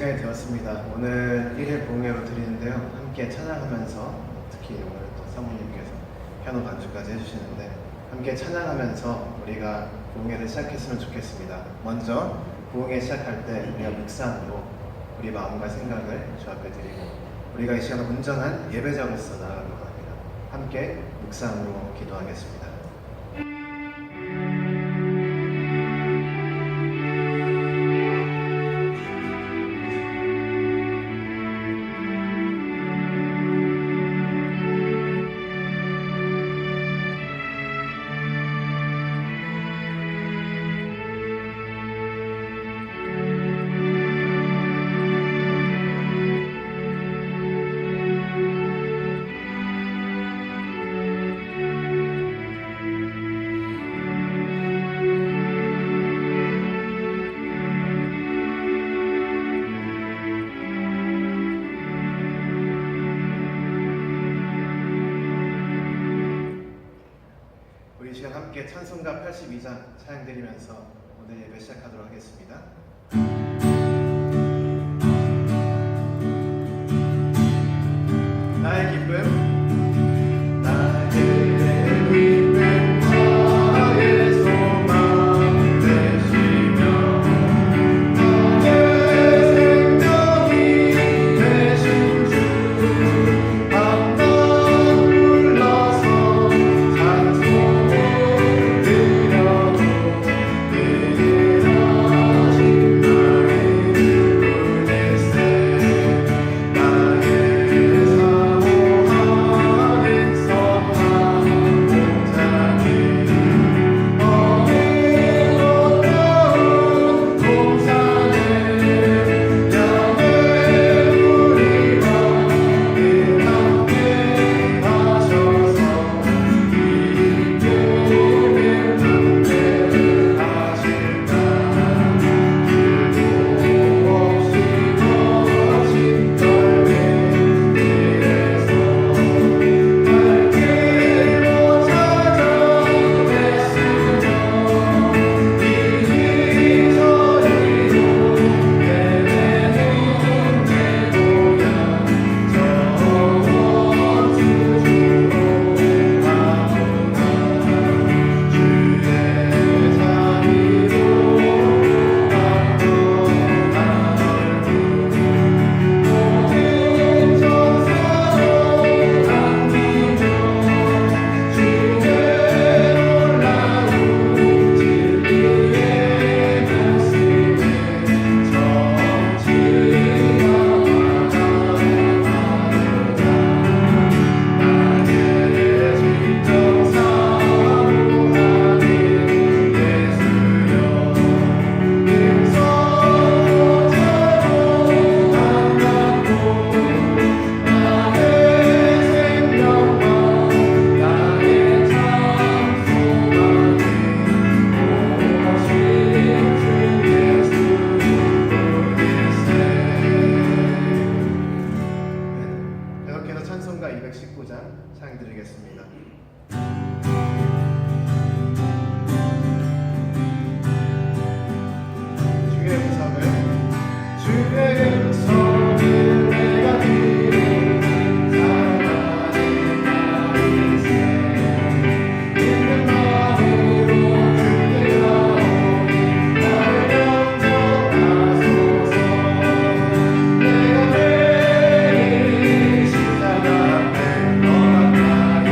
시간이 되었습니다. 오늘 1일 봉예로 드리는데요. 함께 찬양하면서, 특히 오늘 또 사모님께서 피아노 반주까지 해주시는데, 함께 찬양하면서 우리가 봉예를 시작했으면 좋겠습니다. 먼저 봉예 시작할 때 우리가 묵상으로 우리 마음과 생각을 주 앞에 드리고, 우리가 이 시간을 온전한 예배자로서 나아가려고 합니다. 함께 묵상으로 기도하겠습니다. 함께 찬송가 82장 찬양드리면서 오늘 예배 시작하도록 하겠습니다. 나의 기쁨 찬송가 219장 찬양드리겠습니다. 주의 음성을 내가 듣는 사랑하는 나의 새 있는 마음으로 주께 나오니 나를 영접하소서. 내가 매일 십자가 앞에 너 가까이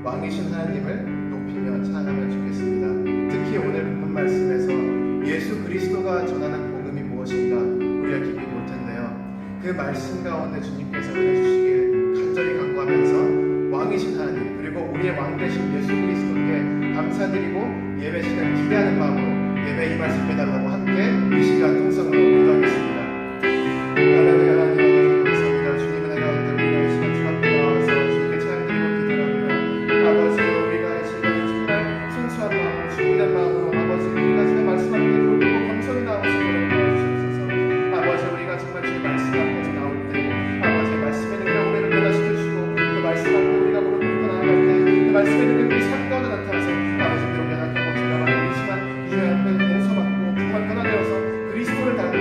왕이신 하나님을 높이며 찬양하면 좋겠습니다. 특히 오늘 본문 말씀에서 예수 그리스도가 전하는 복음이 무엇인가 우리가 깊이 볼 텐데요. 그 말씀 가운데 주님께서 은혜 주시길 간절히 간구하면서 왕이신 하나님 그리고 우리의 왕 되신 예수 그리스도께 감사드리고 예배 시간 기대하는 마음으로 예배 이 말씀 해달라고 함께 이 시간 통성으로 기도하겠습니다. 할렐루야. 하나님 감사합니다. 주님은 내가 우리가 이 시간 주 앞에 나와서 주님께 찬양드리고 기도합니다. 아버지 우리가 이 시간 정말 순수한 마음으로 주님의 마음으로 아버지 우리가 주의 말씀 앞에 돌리고 겸손히 나오시고 도와주시옵소서. 아버지 우리가 정말 주의 말씀 앞에서 나올 때 아버지 말씀의 능력 우리를 변화시켜주시고 그 말씀 앞에 우리가 무릎 꿇고 나아갈 때 그 말씀의 능력이 삶 가운데 나타나서 아버지 우리를 변화하고 제가 말하는 이 시간 주의 앞에 용서받고 정말 변화되어서 그리스도를 닮고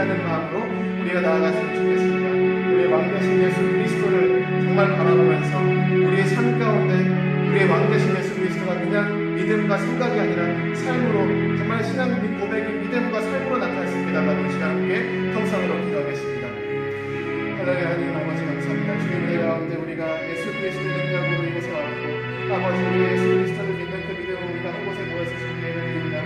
의지하는 마음으로 우리가 나아갔으면 좋겠습니다. 우리의 왕 되신 예수 그리스도를 정말 바라보면서 우리의 삶 가운데 우리의 왕 되신 예수 그리스도가 그냥 믿음과 생각이 아니라 삶으로 정말 신앙 고백이 믿음과 삶으로 나타날 수 있게 달라고 이 시간 함께 통성으로 기도하겠습니다. 하나님 하나님 아버지 감사합니다. 주님의 가운데 우리가 예수 그리스도의 능력으로 이곳에 왔고 아버지 우리 예수 그리스도를 믿는 그 믿음으로 우리가 한 곳에 모여서 주님께 예배드립니다.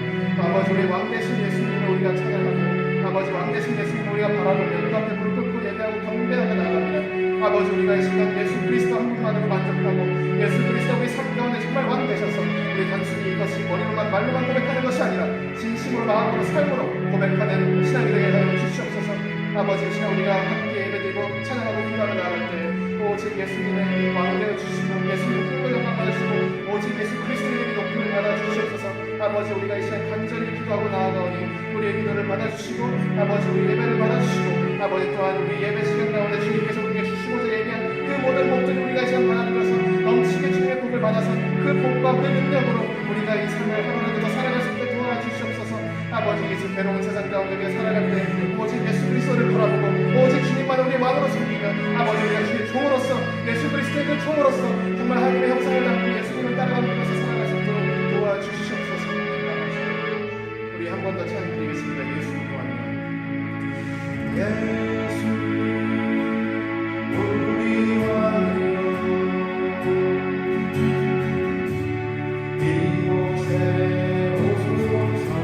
아버지 우리 왕 되신 예수님을 우리가 찬양하고 아버지 왕 되신 예수님을 우리가 바라보며 그 앞에 무릎 꿇고 예배하고 경배하며 나아갑니다. 아버지 우리가 이 시간 예수 그리스도 한 분만으로 만족하고 예수 그리스도 우리 삶 가운데 정말 왕 되셔서 우리 단순히 이것이 머리로만 말로만 고백하는 것이 아니라 진심으로 마음으로 삶으로 고백하는 신앙이 되게 하여 주시옵소서. 아버지 이 시간 우리가 함께 예배드리고 찬양하고 기도하며 나아갈 때 오직 예수님의 왕 되어 주시고 예수님의 풍부 영광 받으시고 오직 예수 그리스도의 높임을 받아 주시옵소서. 아버지 우리가 이 시간 간절히 기도하고 나아가오니 우리의 기도를 받아주시고 아버지 우리 예배를 받아주시고 아버지 또한 우리 예배 시간 가운데 주님께서 우리에게 주시고자 얘기한 그 모든 복들을 우리가 이 시간 받아들여서 넘치게 주님의 복을 받아서 그 복과 그 능력으로 우리가 이 삶을 하루라도 더 살아갈 수 있게 도와주시옵소서. 아버지 예수 괴로운 세상 가운데 우리가 살아갈 때 오직 예수 그리스도를 바라보고 오직 주님만 우리의 왕으로 섬기며 아버지 우리가 주의 종으로서 예수 그리스도의 그 종으로서 정말 하나님의 형상을 담고 예수님을 따라가는 것을 살아갈 수 있도록 도와주시옵소서. 아버지 우리 한 번 더 찬양드리겠습니다. 예수 왕이여 예수 우리 왕이여 이곳에 오소서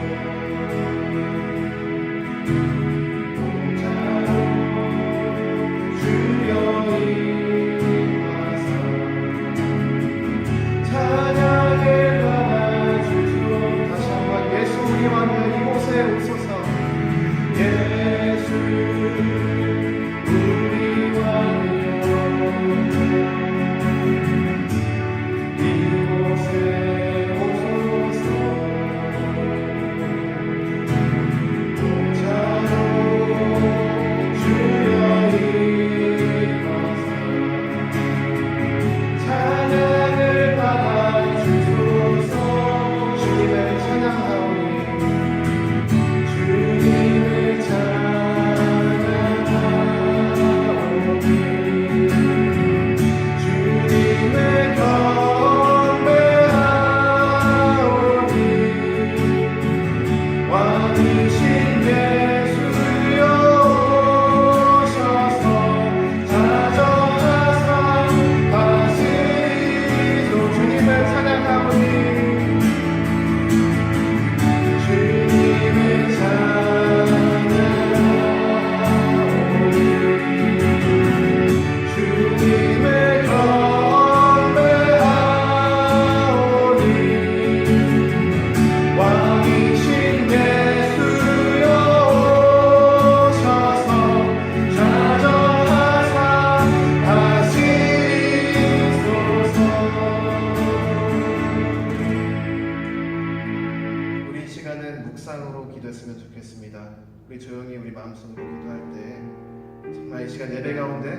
우리 조용히 우리 마음속으로 기도할 때 정말 이 시간 예배 가운데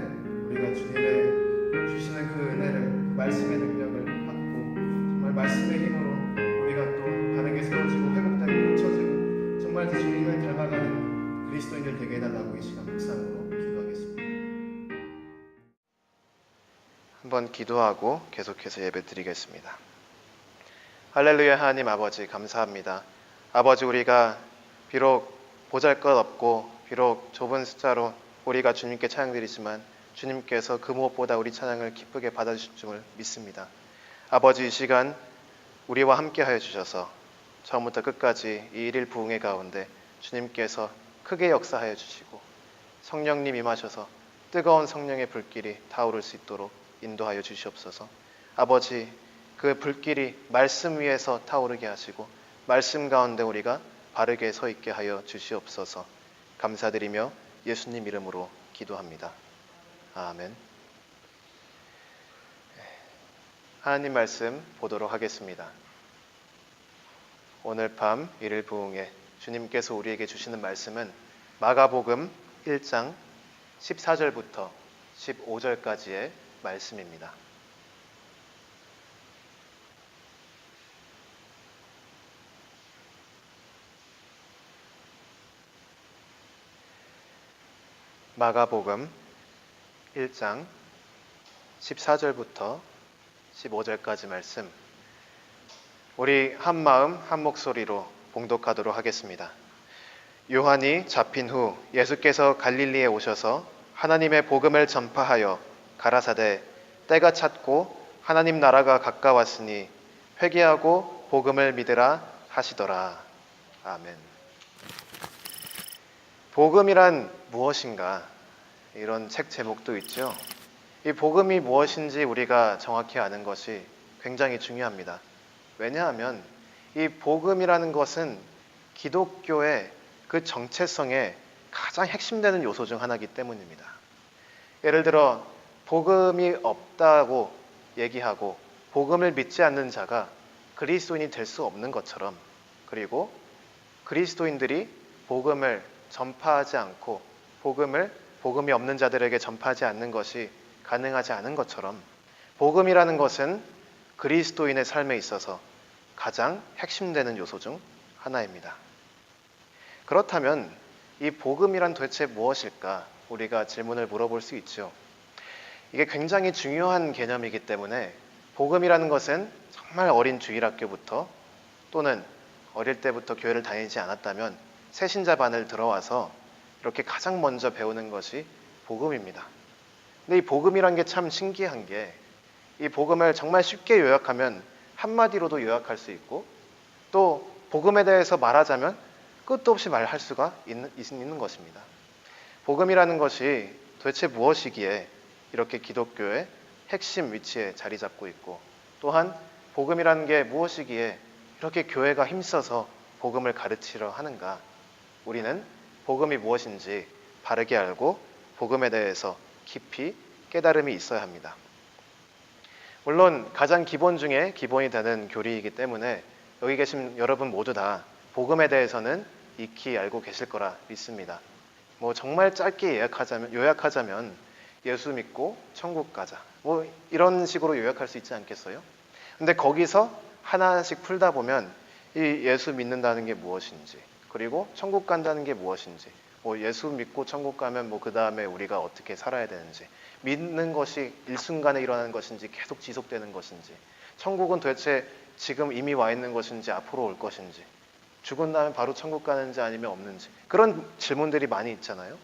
우리가 주님의 주시는 그 은혜를 말씀의 능력을 받고 정말 말씀의 힘으로 우리가 또 바르게 세워지고 회복되고 고쳐지고 정말 주님을 닮아가는 그리스도인들 되게 해달라고 이 시간 묵상으로 기도하겠습니다. 한번 기도하고 계속해서 예배 드리겠습니다. 할렐루야. 하나님 아버지 감사합니다. 아버지 우리가 비록 보잘것없고 비록 좁은 숫자로 우리가 주님께 찬양드리지만 주님께서 그 무엇보다 우리 찬양을 기쁘게 받아주실 줄 믿습니다. 아버지 이 시간 우리와 함께하여 주셔서 처음부터 끝까지 이 일일 부흥회 가운데 주님께서 크게 역사하여 주시고 성령님 임하셔서 뜨거운 성령의 불길이 타오를 수 있도록 인도하여 주시옵소서. 아버지 그 불길이 말씀 위에서 타오르게 하시고 말씀 가운데 우리가 바르게 서 있게 하여 주시옵소서. 감사드리며 예수님 이름으로 기도합니다. 아멘. 하나님 말씀 보도록 하겠습니다. 오늘 밤 일일 부흥회 주님께서 우리에게 주시는 말씀은 마가복음 1장 14절부터 15절까지의 말씀입니다. 마가복음 1장 14절부터 15절까지 말씀, 우리 한 마음 한 목소리로 봉독하도록 하겠습니다. 요한이 잡힌 후 예수께서 갈릴리에 오셔서 하나님의 복음을 전파하여 가라사대 때가 찼고 하나님 나라가 가까웠으니 회개하고 복음을 믿으라 하시더라. 아멘. 복음이란 무엇인가? 이런 책 제목도 있죠. 이 복음이 무엇인지 우리가 정확히 아는 것이 굉장히 중요합니다. 왜냐하면 이 복음이라는 것은 기독교의 그 정체성의 가장 핵심되는 요소 중 하나이기 때문입니다. 예를 들어 복음이 없다고 얘기하고 복음을 믿지 않는 자가 그리스도인이 될 수 없는 것처럼, 그리고 그리스도인들이 복음을 전파하지 않고 복음이 없는 자들에게 전파하지 않는 것이 가능하지 않은 것처럼, 복음이라는 것은 그리스도인의 삶에 있어서 가장 핵심되는 요소 중 하나입니다. 그렇다면 이 복음이란 도대체 무엇일까? 우리가 질문을 물어볼 수 있죠. 이게 굉장히 중요한 개념이기 때문에 복음이라는 것은 정말 어린 주일학교부터, 또는 어릴 때부터 교회를 다니지 않았다면 새신자반을 들어와서 이렇게 가장 먼저 배우는 것이 복음입니다. 근데 이 복음이란 게 참 신기한 게, 이 복음을 정말 쉽게 요약하면 한마디로도 요약할 수 있고, 또 복음에 대해서 말하자면 끝도 없이 말할 수가 있는 것입니다. 복음이라는 것이 도대체 무엇이기에 이렇게 기독교의 핵심 위치에 자리 잡고 있고, 또한 복음이라는 게 무엇이기에 이렇게 교회가 힘써서 복음을 가르치려 하는가? 우리는 복음이 무엇인지 바르게 알고 복음에 대해서 깊이 깨달음이 있어야 합니다. 물론 가장 기본 중에 기본이 되는 교리이기 때문에 여기 계신 여러분 모두 다 복음에 대해서는 익히 알고 계실 거라 믿습니다. 정말 짧게 요약하자면 예수 믿고 천국 가자, 이런 식으로 요약할 수 있지 않겠어요? 근데 거기서 하나씩 풀다 보면 이 예수 믿는다는 게 무엇인지, 그리고 천국 간다는 게 무엇인지, 예수 믿고 천국 가면 그 다음에 우리가 어떻게 살아야 되는지, 믿는 것이 일순간에 일어나는 것인지 계속 지속되는 것인지, 천국은 도대체 지금 이미 와 있는 것인지 앞으로 올 것인지, 죽은 다음에 바로 천국 가는지 아니면 없는지, 그런 질문들이 많이 있잖아요.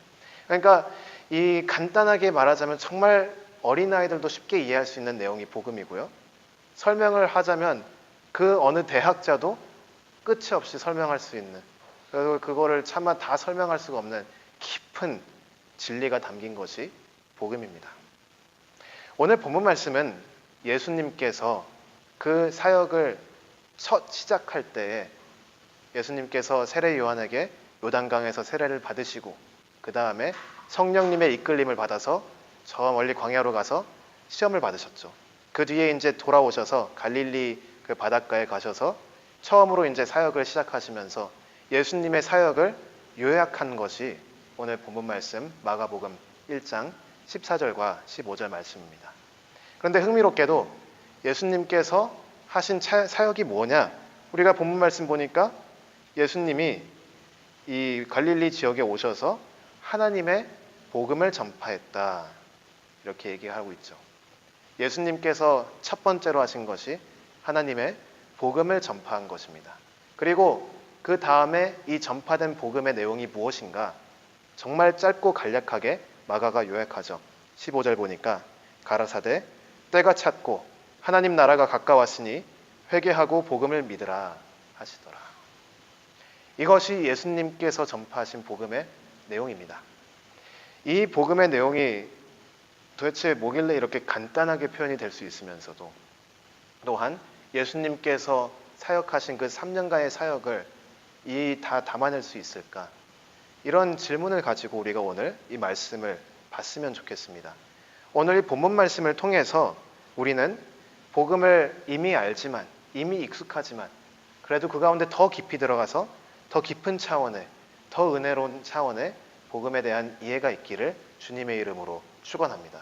그러니까 이 간단하게 말하자면 정말 어린아이들도 쉽게 이해할 수 있는 내용이 복음이고요. 설명을 하자면 그 어느 대학자도 끝이 없이 설명할 수 있는, 그리고 그거를 차마 다 설명할 수가 없는 깊은 진리가 담긴 것이 복음입니다. 오늘 본문 말씀은 예수님께서 그 사역을 첫 시작할 때에 예수님께서 세례 요한에게 요단강에서 세례를 받으시고, 그 다음에 성령님의 이끌림을 받아서 저 멀리 광야로 가서 시험을 받으셨죠. 그 뒤에 이제 돌아오셔서 갈릴리 그 바닷가에 가셔서 처음으로 이제 사역을 시작하시면서 예수님의 사역을 요약한 것이 오늘 본문 말씀 마가복음 1장 14절과 15절 말씀입니다. 그런데 흥미롭게도 예수님께서 하신 사역이 뭐냐? 우리가 본문 말씀 보니까 예수님이 이 갈릴리 지역에 오셔서 하나님의 복음을 전파했다, 이렇게 얘기하고 있죠. 예수님께서 첫 번째로 하신 것이 하나님의 복음을 전파한 것입니다. 그리고 그 다음에 이 전파된 복음의 내용이 무엇인가? 정말 짧고 간략하게 마가가 요약하죠. 15절 보니까 가라사대 때가 찼고 하나님 나라가 가까웠으니 회개하고 복음을 믿으라 하시더라. 이것이 예수님께서 전파하신 복음의 내용입니다. 이 복음의 내용이 도대체 뭐길래 이렇게 간단하게 표현이 될 수 있으면서도, 또한 예수님께서 사역하신 그 3년간의 사역을 다 담아낼 수 있을까? 이런 질문을 가지고 우리가 오늘 이 말씀을 봤으면 좋겠습니다. 오늘 이 본문 말씀을 통해서 우리는 복음을 이미 알지만, 이미 익숙하지만, 그래도 그 가운데 더 깊이 들어가서 더 깊은 차원의, 더 은혜로운 차원의 복음에 대한 이해가 있기를 주님의 이름으로 축원합니다.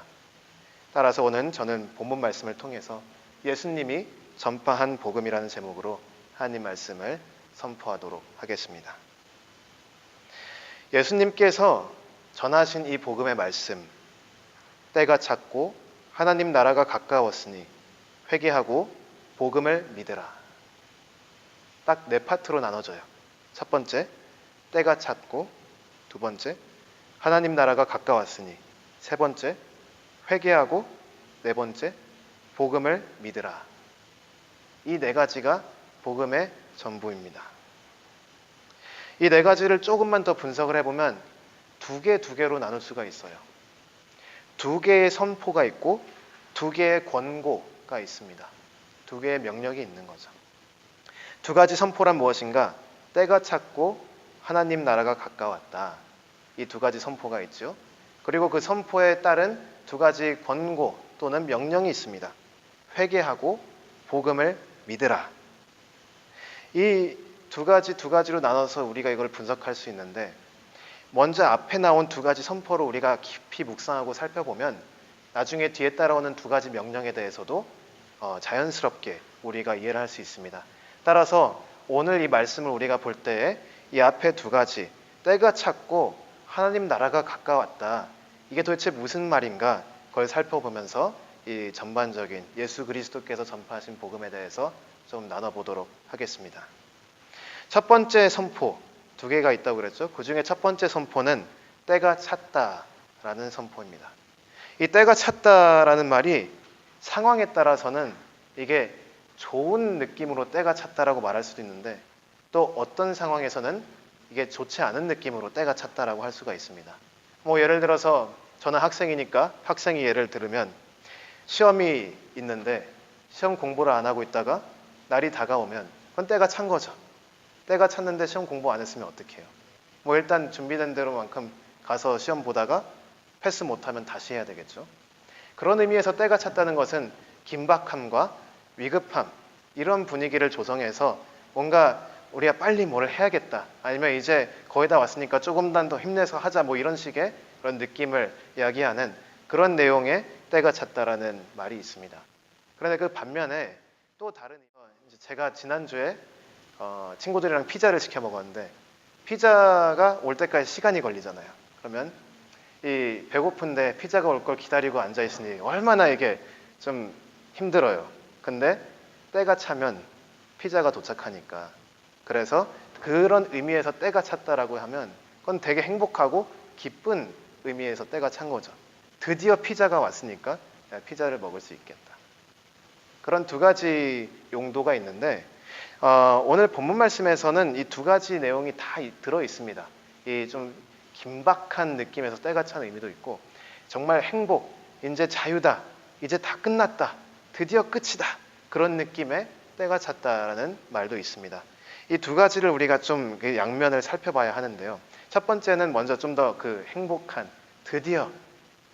따라서 오늘 저는 본문 말씀을 통해서 예수님이 전파한 복음이라는 제목으로 하나님 말씀을 선포하도록 하겠습니다. 예수님께서 전하신 이 복음의 말씀, 때가 찼고 하나님 나라가 가까웠으니 회개하고 복음을 믿으라. 딱 네 파트로 나눠져요. 첫 번째, 때가 찼고, 두 번째, 하나님 나라가 가까웠으니, 세 번째, 회개하고, 네 번째, 복음을 믿으라. 이 네 가지가 복음의 전부입니다. 이 네 가지를 조금만 더 분석을 해보면 두 개로 나눌 수가 있어요. 두 개의 선포가 있고 두 개의 권고가 있습니다. 두 개의 명령이 있는 거죠. 두 가지 선포란 무엇인가? 때가 찼고 하나님 나라가 가까웠다. 이 두 가지 선포가 있죠. 그리고 그 선포에 따른 두 가지 권고 또는 명령이 있습니다. 회개하고 복음을 믿으라. 이 두 가지로 나눠서 우리가 이걸 분석할 수 있는데, 먼저 앞에 나온 두 가지 선포를 우리가 깊이 묵상하고 살펴보면 나중에 뒤에 따라오는 두 가지 명령에 대해서도 자연스럽게 우리가 이해를 할 수 있습니다. 따라서 오늘 이 말씀을 우리가 볼 때에 이 앞에 두 가지, 때가 찼고 하나님 나라가 가까웠다. 이게 도대체 무슨 말인가? 그걸 살펴보면서 이 전반적인 예수 그리스도께서 전파하신 복음에 대해서 좀 나눠보도록 하겠습니다. 첫 번째 선포, 두 개가 있다고 그랬죠. 그 중에 첫 번째 선포는 때가 찼다라는 선포입니다. 이 때가 찼다라는 말이 상황에 따라서는 이게 좋은 느낌으로 때가 찼다라고 말할 수도 있는데, 또 어떤 상황에서는 이게 좋지 않은 느낌으로 때가 찼다라고 할 수가 있습니다. 예를 들어서 저는 학생이니까 학생이 예를 들으면 시험이 있는데 시험 공부를 안 하고 있다가 날이 다가오면 그건 때가 찬 거죠. 때가 찼는데 시험 공부 안 했으면 어떡해요? 일단 준비된 대로만큼 가서 시험 보다가 패스 못하면 다시 해야 되겠죠. 그런 의미에서 때가 찼다는 것은 긴박함과 위급함, 이런 분위기를 조성해서 뭔가 우리가 빨리 뭘 해야겠다, 아니면 이제 거의 다 왔으니까 조금만 더 힘내서 하자, 이런 식의 그런 느낌을 이야기하는 그런 내용의 때가 찼다라는 말이 있습니다. 그런데 그 반면에 또 다른, 제가 지난주에 친구들이랑 피자를 시켜 먹었는데 피자가 올 때까지 시간이 걸리잖아요. 그러면 이 배고픈데 피자가 올 걸 기다리고 앉아 있으니 얼마나 이게 좀 힘들어요. 근데 때가 차면 피자가 도착하니까, 그래서 그런 의미에서 때가 찼다라고 하면 그건 되게 행복하고 기쁜 의미에서 때가 찬 거죠. 드디어 피자가 왔으니까 피자를 먹을 수 있겠다. 그런 두 가지 용도가 있는데, 오늘 본문 말씀에서는 이 두 가지 내용이 다 들어 있습니다. 이 좀 긴박한 느낌에서 때가 찬 의미도 있고, 정말 행복, 이제 자유다, 이제 다 끝났다, 드디어 끝이다, 그런 느낌의 때가 찼다라는 말도 있습니다. 이 두 가지를 우리가 좀 양면을 살펴봐야 하는데요. 첫 번째는 먼저 좀 더 그 행복한, 드디어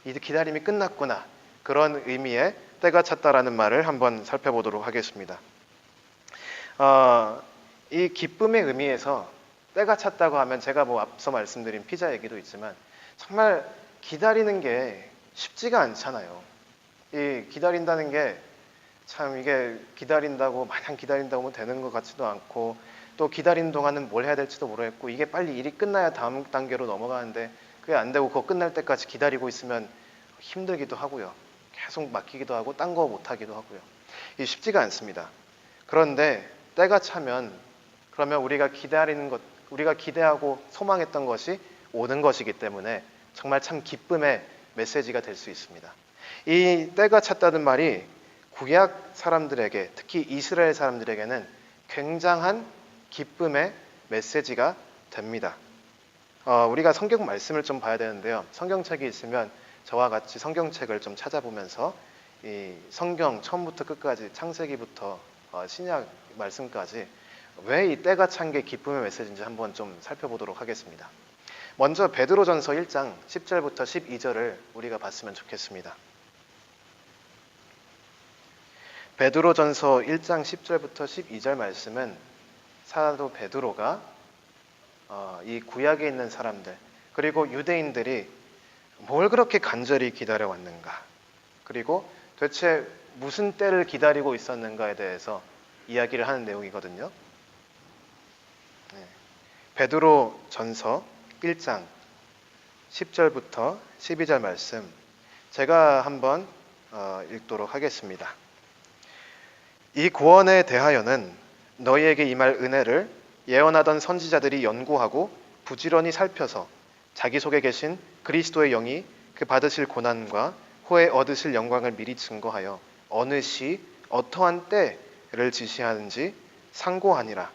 이 기다림이 끝났구나, 그런 의미의 때가 찼다라는 말을 한번 살펴보도록 하겠습니다. 이 기쁨의 의미에서 때가 찼다고 하면 제가 앞서 말씀드린 피자 얘기도 있지만 정말 기다리는 게 쉽지가 않잖아요. 이 기다린다는 게 참, 이게 기다린다고 마냥 기다린다고 하면 되는 것 같지도 않고, 또 기다리는 동안은 뭘 해야 될지도 모르겠고, 이게 빨리 일이 끝나야 다음 단계로 넘어가는데 그게 안 되고 그거 끝날 때까지 기다리고 있으면 힘들기도 하고요. 계속 막히기도 하고 딴 거 못 하기도 하고요. 이게 쉽지가 않습니다. 그런데 때가 차면, 그러면 우리가 기다리는 것, 우리가 기대하고 소망했던 것이 오는 것이기 때문에 정말 참 기쁨의 메시지가 될 수 있습니다. 이 때가 찼다는 말이 구약 사람들에게, 특히 이스라엘 사람들에게는 굉장한 기쁨의 메시지가 됩니다. 우리가 성경 말씀을 좀 봐야 되는데요. 성경책이 있으면 저와 같이 성경책을 좀 찾아보면서 이 성경 처음부터 끝까지, 창세기부터 신약 말씀까지 왜 이 때가 찬 게 기쁨의 메시지인지 한번 좀 살펴보도록 하겠습니다. 먼저 베드로전서 1장 10절부터 12절을 우리가 봤으면 좋겠습니다. 베드로전서 1장 10절부터 12절 말씀은 사도 베드로가 이 구약에 있는 사람들, 그리고 유대인들이 뭘 그렇게 간절히 기다려왔는가, 그리고 도대체 무슨 때를 기다리고 있었는가에 대해서 이야기를 하는 내용이거든요. 베드로전서 1장 10절부터 12절 말씀 제가 한번 읽도록 하겠습니다. 이 구원에 대하여는 너희에게 임할 은혜를 예언하던 선지자들이 연구하고 부지런히 살펴서 자기 속에 계신 그리스도의 영이 그 받으실 고난과 후에 얻으실 영광을 미리 증거하여 어느 시 어떠한 때를 지시하는지 상고하니라.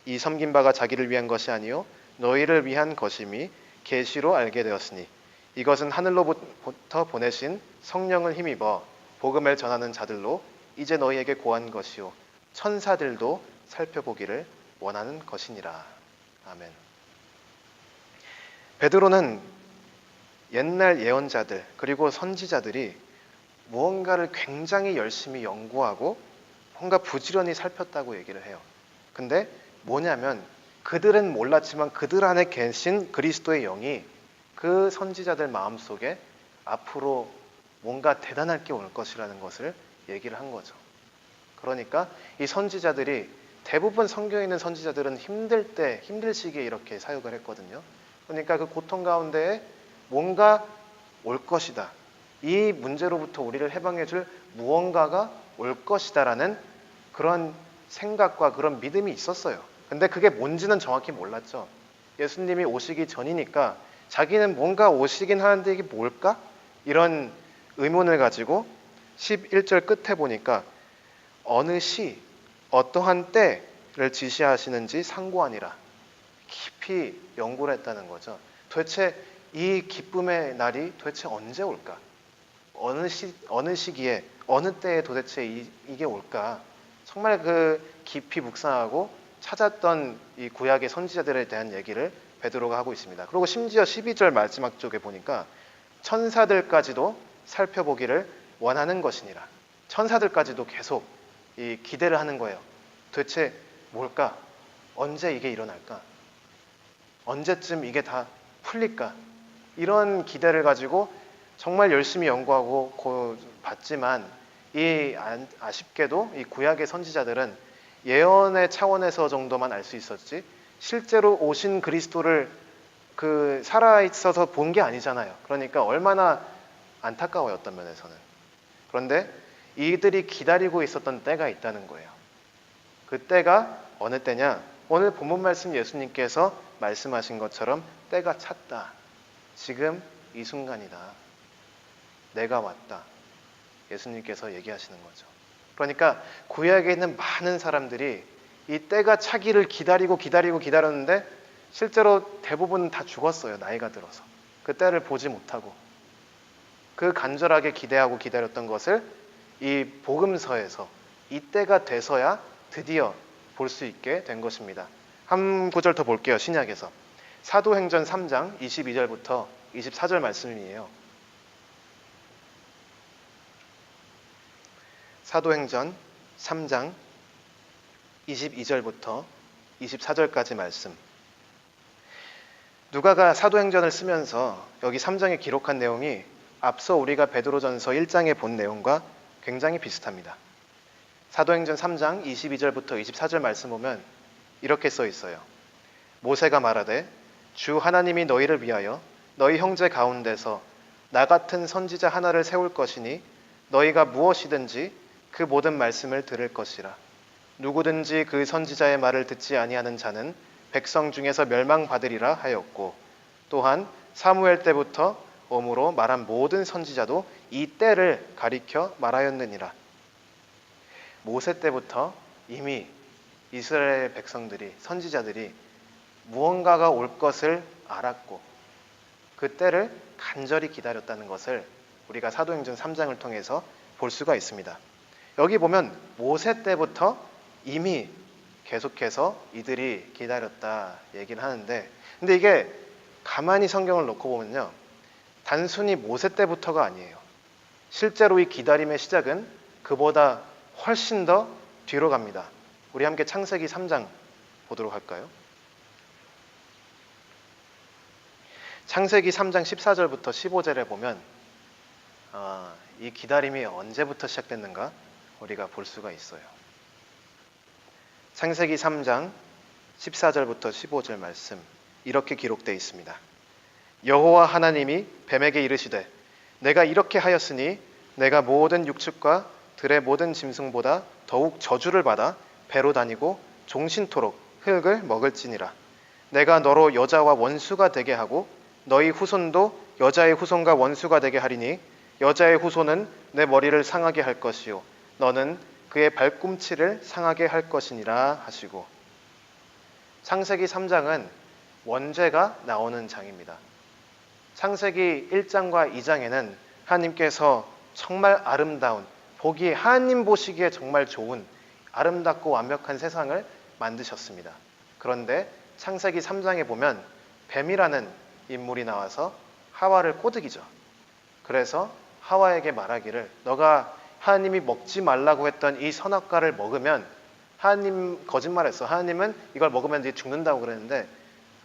이 섬긴 바가 자기를 위한 것이 아니요 너희를 위한 것임이 계시로 알게 되었으니 이것은 하늘로부터 보내신 성령을 힘입어 복음을 전하는 자들로 이제 너희에게 고한 것이요 천사들도 살펴보기를 원하는 것이니라. 아멘. 베드로는 옛날 예언자들 그리고 선지자들이 무언가를 굉장히 열심히 연구하고 뭔가 부지런히 살폈다고 얘기를 해요. 근데 뭐냐면 그들은 몰랐지만 그들 안에 계신 그리스도의 영이 그 선지자들 마음속에 앞으로 뭔가 대단할 게 올 것이라는 것을 얘기를 한 거죠. 그러니까 이 선지자들이 대부분 성경에 있는 선지자들은 힘들 때, 힘들 시기에 이렇게 사역을 했거든요. 그러니까 그 고통 가운데에 뭔가 올 것이다. 이 문제로부터 우리를 해방해 줄 무언가가 올 것이다라는 그런 생각과 그런 믿음이 있었어요. 근데 그게 뭔지는 정확히 몰랐죠. 예수님이 오시기 전이니까 자기는 뭔가 오시긴 하는데 이게 뭘까? 이런 의문을 가지고 11절 끝에 보니까 어느 시 어떠한 때를 지시하시는지 상고하니라. 깊이 연구를 했다는 거죠. 도대체 이 기쁨의 날이 도대체 언제 올까? 어느 시기에 어느 때에 도대체 이게 올까? 정말 그 깊이 묵상하고 찾았던 이 구약의 선지자들에 대한 얘기를 베드로가 하고 있습니다. 그리고 심지어 12절 마지막 쪽에 보니까 천사들까지도 살펴보기를 원하는 것이니라. 천사들까지도 계속 이 기대를 하는 거예요. 도대체 뭘까? 언제 이게 일어날까? 언제쯤 이게 다 풀릴까? 이런 기대를 가지고 정말 열심히 연구하고 봤지만 아쉽게도 이 구약의 선지자들은 예언의 차원에서 정도만 알 수 있었지 실제로 오신 그리스도를 살아있어서 본 게 아니잖아요. 그러니까 얼마나 안타까워요, 어떤 면에서는. 그런데 이들이 기다리고 있었던 때가 있다는 거예요. 그 때가 어느 때냐? 오늘 본문 말씀 예수님께서 말씀하신 것처럼 때가 찼다. 지금 이 순간이다. 내가 왔다. 예수님께서 얘기하시는 거죠. 그러니까 구약에 있는 많은 사람들이 이 때가 차기를 기다렸는데 실제로 대부분 다 죽었어요. 나이가 들어서. 그 때를 보지 못하고 그 간절하게 기대하고 기다렸던 것을 이 복음서에서 이 때가 돼서야 드디어 볼 수 있게 된 것입니다. 한 구절 더 볼게요. 신약에서 사도행전 3장 22절부터 24절 말씀이에요. 사도행전 3장 22절부터 24절까지 말씀. 누가가 사도행전을 쓰면서 여기 3장에 기록한 내용이 앞서 우리가 베드로전서 1장에 본 내용과 굉장히 비슷합니다. 사도행전 3장 22절부터 24절 말씀 보면 이렇게 써 있어요. 모세가 말하되 주 하나님이 너희를 위하여 너희 형제 가운데서 나 같은 선지자 하나를 세울 것이니 너희가 무엇이든지 그 모든 말씀을 들을 것이라. 누구든지 그 선지자의 말을 듣지 아니하는 자는 백성 중에서 멸망받으리라 하였고 또한 사무엘 때부터 om으로 말한 모든 선지자도 이 때를 가리켜 말하였느니라. 모세 때부터 이미 이스라엘 백성들이 선지자들이 무언가가 올 것을 알았고 그 때를 간절히 기다렸다는 것을 우리가 사도행전 3장을 통해서 볼 수가 있습니다. 여기 보면 모세 때부터 이미 계속해서 이들이 기다렸다 얘기를 하는데 근데 이게 가만히 성경을 놓고 보면요. 단순히 모세 때부터가 아니에요. 실제로 이 기다림의 시작은 그보다 훨씬 더 뒤로 갑니다. 우리 함께 창세기 3장 보도록 할까요? 창세기 3장 14절부터 15절에 보면 이 기다림이 언제부터 시작됐는가 우리가 볼 수가 있어요. 창세기 3장 14절부터 15절 말씀 이렇게 기록되어 있습니다. 여호와 하나님이 뱀에게 이르시되 내가 이렇게 하였으니 내가 모든 육축과 들의 모든 짐승보다 더욱 저주를 받아 배로 다니고 종신토록 흙을 먹을지니라. 내가 너로 여자와 원수가 되게 하고 너희 후손도 여자의 후손과 원수가 되게 하리니 여자의 후손은 내 머리를 상하게 할 것이요 너는 그의 발꿈치를 상하게 할 것이니라 하시고. 창세기 3장은 원죄가 나오는 장입니다. 창세기 1장과 2장에는 하나님께서 정말 아름다운, 보기에 하나님 보시기에 정말 좋은 아름답고 완벽한 세상을 만드셨습니다. 그런데 창세기 3장에 보면 뱀이라는 인물이 나와서 하와를 꼬드기죠. 그래서 하와에게 말하기를 너가 하나님이 먹지 말라고 했던 이 선악과를 먹으면, 하나님 거짓말했어. 하나님은 이걸 먹으면 네 죽는다고 그랬는데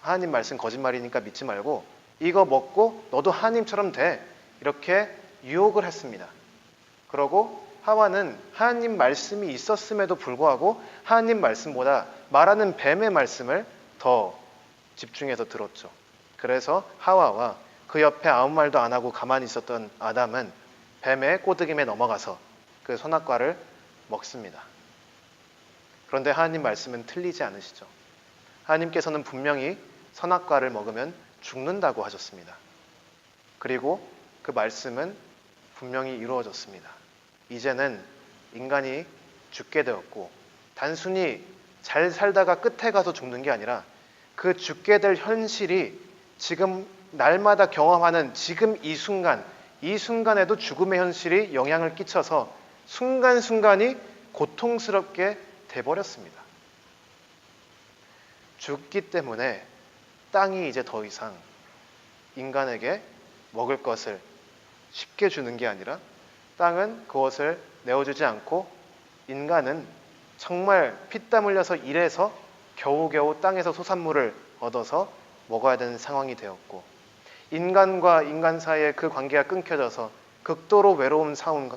하나님 말씀 거짓말이니까 믿지 말고 이거 먹고 너도 하나님처럼 돼, 이렇게 유혹을 했습니다. 그러고 하와는 하나님 말씀이 있었음에도 불구하고 하나님 말씀보다 말하는 뱀의 말씀을 더 집중해서 들었죠. 그래서 하와와 그 옆에 아무 말도 안 하고 가만히 있었던 아담은 뱀의 꼬드김에 넘어가서 그 선악과를 먹습니다. 그런데 하나님 말씀은 틀리지 않으시죠. 하나님께서는 분명히 선악과를 먹으면 죽는다고 하셨습니다. 그리고 그 말씀은 분명히 이루어졌습니다. 이제는 인간이 죽게 되었고, 단순히 잘 살다가 끝에 가서 죽는 게 아니라 그 죽게 될 현실이 지금 날마다 경험하는 지금 이 순간에도 죽음의 현실이 영향을 끼쳐서 순간순간이 고통스럽게 돼버렸습니다. 죽기 때문에 땅이 이제 더 이상 인간에게 먹을 것을 쉽게 주는 게 아니라 땅은 그것을 내어주지 않고 인간은 정말 피땀 흘려서 일해서 겨우겨우 땅에서 소산물을 얻어서 먹어야 되는 상황이 되었고, 인간과 인간 사이의 그 관계가 끊겨져서 극도로 외로운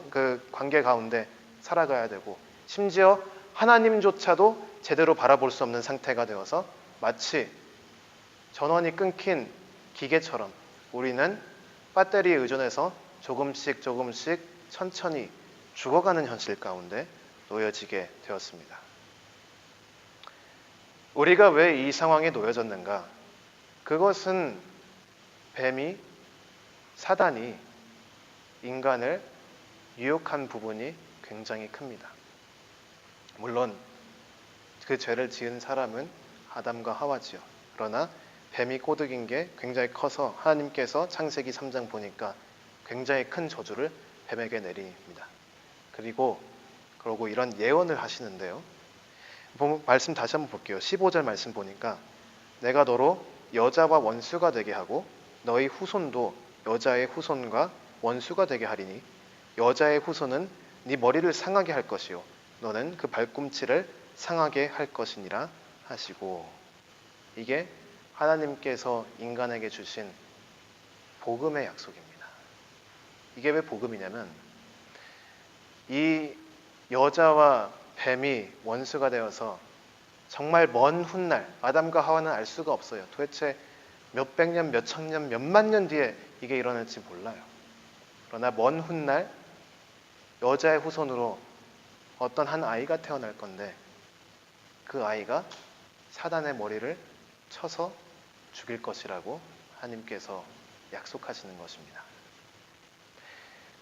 그 관계 가운데 살아가야 되고, 심지어 하나님조차도 제대로 바라볼 수 없는 상태가 되어서 마치 전원이 끊긴 기계처럼 우리는 배터리에 의존해서 조금씩 천천히 죽어가는 현실 가운데 놓여지게 되었습니다. 우리가 왜 이 상황에 놓여졌는가? 그것은 뱀이, 사단이 인간을 유혹한 부분이 굉장히 큽니다. 물론 그 죄를 지은 사람은 아담과 하와지요. 그러나 뱀이 꼬드긴 게 굉장히 커서 하나님께서 창세기 3장 보니까 굉장히 큰 저주를 뱀에게 내립니다. 그러고 이런 예언을 하시는데요. 말씀 다시 한번 볼게요. 15절 말씀 보니까 내가 너로 여자와 원수가 되게 하고 너희 후손도 여자의 후손과 원수가 되게 하리니 여자의 후손은 네 머리를 상하게 할 것이요 너는 그 발꿈치를 상하게 할 것이니라 하시고. 이게 하나님께서 인간에게 주신 복음의 약속입니다. 이게 왜 복음이냐면 이 여자와 뱀이 원수가 되어서 정말 먼 훗날, 아담과 하와는 알 수가 없어요. 도대체 몇백 년, 몇천 년, 몇만 년 뒤에 이게 일어날지 몰라요. 그러나 먼 훗날 여자의 후손으로 어떤 한 아이가 태어날 건데 그 아이가 사단의 머리를 쳐서 죽일 것이라고 하나님께서 약속하시는 것입니다.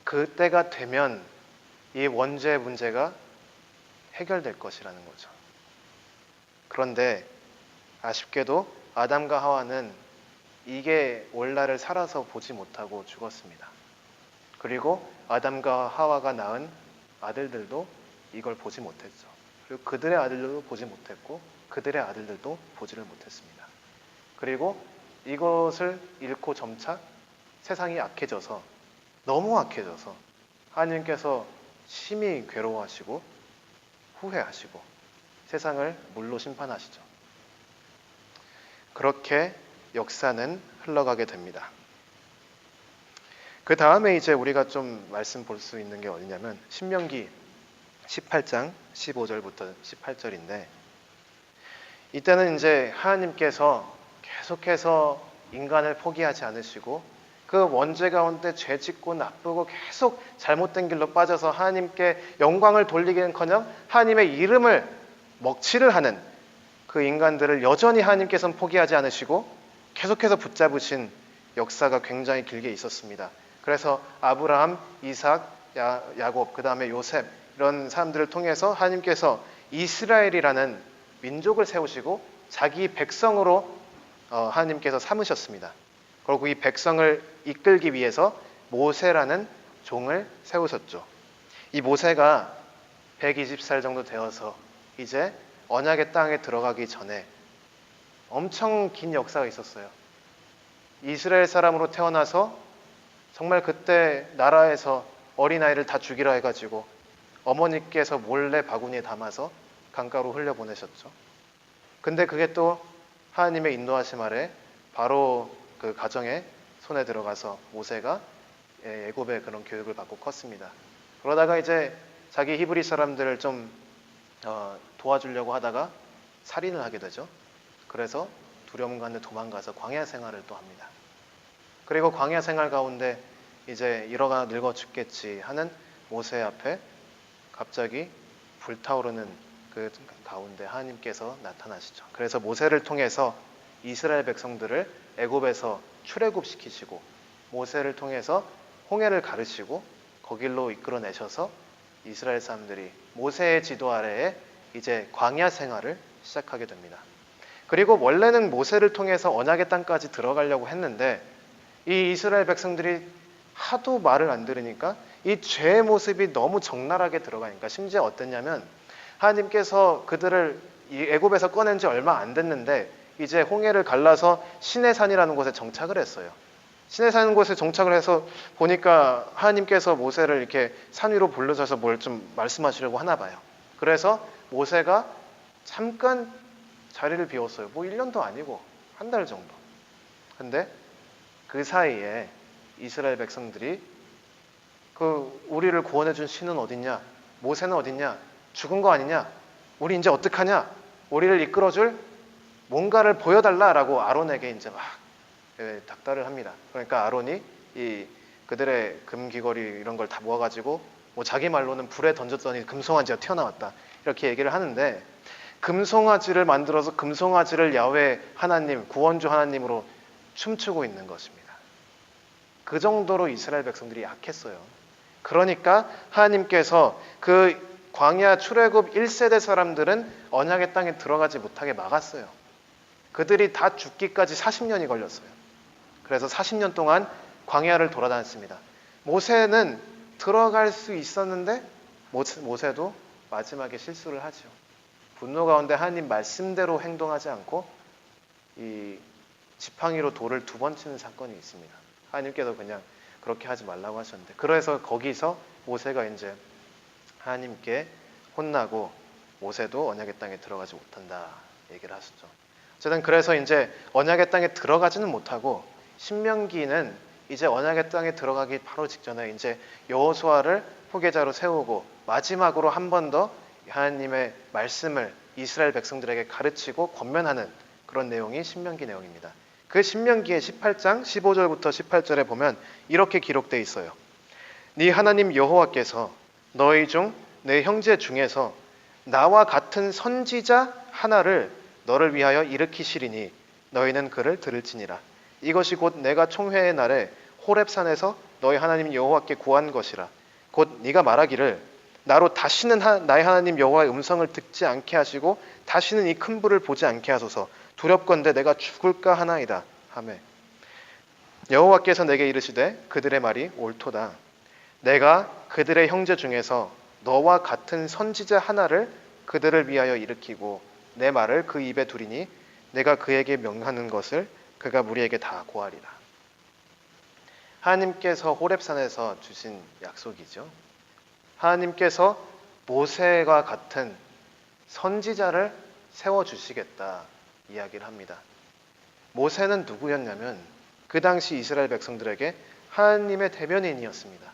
그때가 되면 이 원죄의 문제가 해결될 것이라는 거죠. 그런데 아쉽게도 아담과 하와는 이게 올 날을 살아서 보지 못하고 죽었습니다. 그리고 아담과 하와가 낳은 아들들도 이걸 보지 못했죠. 그리고 그들의 아들들도 보지 못했고 그들의 아들들도 보지를 못했습니다. 그리고 이것을 잃고 점차 세상이 악해져서, 너무 악해져서 하나님께서 심히 괴로워하시고 후회하시고 세상을 물로 심판하시죠. 그렇게 역사는 흘러가게 됩니다. 그 다음에 이제 우리가 좀 말씀 볼 수 있는 게 어디냐면 신명기 18장 15절부터 18절인데, 이때는 이제 하나님께서 계속해서 인간을 포기하지 않으시고 그 원죄 가운데 죄 짓고 나쁘고 계속 잘못된 길로 빠져서 하나님께 영광을 돌리기는커녕 하나님의 이름을 먹칠을 하는 그 인간들을 여전히 하나님께서는 포기하지 않으시고 계속해서 붙잡으신 역사가 굉장히 길게 있었습니다. 그래서 아브라함, 이삭, 야곱, 그 다음에 요셉 이런 사람들을 통해서 하나님께서 이스라엘이라는 민족을 세우시고 자기 백성으로 하나님께서 삼으셨습니다. 그리고 이 백성을 이끌기 위해서 모세라는 종을 세우셨죠. 이 모세가 120살 정도 되어서 이제 언약의 땅에 들어가기 전에 엄청 긴 역사가 있었어요. 이스라엘 사람으로 태어나서 정말 그때 나라에서 어린아이를 다 죽이라 해가지고 어머니께서 몰래 바구니에 담아서 강가로 흘려보내셨죠. 근데 그게 또 하나님의 인도하심 아래 바로 그 가정에 손에 들어가서 모세가 애굽의 그런 교육을 받고 컸습니다. 그러다가 이제 자기 히브리 사람들을 좀 도와주려고 하다가 살인을 하게 되죠. 그래서 두려움 가운데 도망가서 광야 생활을 또 합니다. 그리고 광야 생활 가운데 이제 이러가 늙어 죽겠지 하는 모세 앞에 갑자기 불타오르는 그 가운데 하나님께서 나타나시죠. 그래서 모세를 통해서 이스라엘 백성들을 애굽에서 출애굽시키시고 모세를 통해서 홍해를 가르시고 거길로 이끌어내셔서 이스라엘 사람들이 모세의 지도 아래에 이제 광야 생활을 시작하게 됩니다. 그리고 원래는 모세를 통해서 언약의 땅까지 들어가려고 했는데 이 이스라엘 백성들이 하도 말을 안 들으니까 이 죄의 모습이 너무 적나라하게 들어가니까 심지어 어땠냐면 하나님께서 그들을 이 애굽에서 꺼낸 지 얼마 안 됐는데 이제 홍해를 갈라서 시내산이라는 곳에 정착을 했어요. 시내산 곳에 정착을 해서 보니까 하나님께서 모세를 이렇게 산 위로 불러셔서 뭘 좀 말씀하시려고 하나 봐요. 그래서 모세가 잠깐 자리를 비웠어요. 뭐 1년도 아니고 한 달 정도. 근데 그 사이에 이스라엘 백성들이 그 우리를 구원해 준 신은 어딨냐? 모세는 어딨냐? 죽은 거 아니냐? 우리 이제 어떡하냐? 우리를 이끌어줄 뭔가를 보여달라라고 아론에게 이제 막 닥달을 합니다. 그러니까 아론이 이 그들의 금귀걸이 이런 걸 다 모아가지고 뭐 자기 말로는 불에 던졌더니 금송아지가 튀어나왔다 이렇게 얘기를 하는데 금송아지를 만들어서 금송아지를 야훼 하나님, 구원주 하나님으로 춤추고 있는 것입니다. 그 정도로 이스라엘 백성들이 약했어요. 그러니까 하나님께서 그 광야 출애굽 1세대 사람들은 언약의 땅에 들어가지 못하게 막았어요. 그들이 다 죽기까지 40년이 걸렸어요. 그래서 40년 동안 광야를 돌아다녔습니다. 모세는 들어갈 수 있었는데 모세도 마지막에 실수를 하죠. 분노 가운데 하나님 말씀대로 행동하지 않고 이 지팡이로 돌을 2번 치는 사건이 있습니다. 하나님께서 그냥 그렇게 하지 말라고 하셨는데 그래서 거기서 모세가 이제 하나님께 혼나고 모세도 언약의 땅에 들어가지 못한다 얘기를 하셨죠. 어쨌든 그래서 이제 언약의 땅에 들어가지는 못하고 신명기는 이제 언약의 땅에 들어가기 바로 직전에 이제 여호수아를 후계자로 세우고 마지막으로 한 번 더 하나님의 말씀을 이스라엘 백성들에게 가르치고 권면하는 그런 내용이 신명기 내용입니다. 그 신명기의 18장 15절부터 18절에 보면 이렇게 기록되어 있어요. 네 하나님 여호와께서 너희 중 내 형제 중에서 나와 같은 선지자 하나를 너를 위하여 일으키시리니 너희는 그를 들을지니라. 이것이 곧 내가 총회의 날에 호렙산에서 너희 하나님 여호와께 구한 것이라. 곧 네가 말하기를 나로 다시는 나의 하나님 여호와의 음성을 듣지 않게 하시고 다시는 이 큰 불을 보지 않게 하소서. 두렵건대 내가 죽을까 하나이다 하매 여호와께서 내게 이르시되 그들의 말이 옳도다. 내가 그들의 형제 중에서 너와 같은 선지자 하나를 그들을 위하여 일으키고 내 말을 그 입에 두리니 내가 그에게 명하는 것을 그가 무리에게 다 고하리라. 하나님께서 호렙산에서 주신 약속이죠. 하나님께서 모세와 같은 선지자를 세워주시겠다 이야기를 합니다. 모세는 누구였냐면 그 당시 이스라엘 백성들에게 하나님의 대변인이었습니다.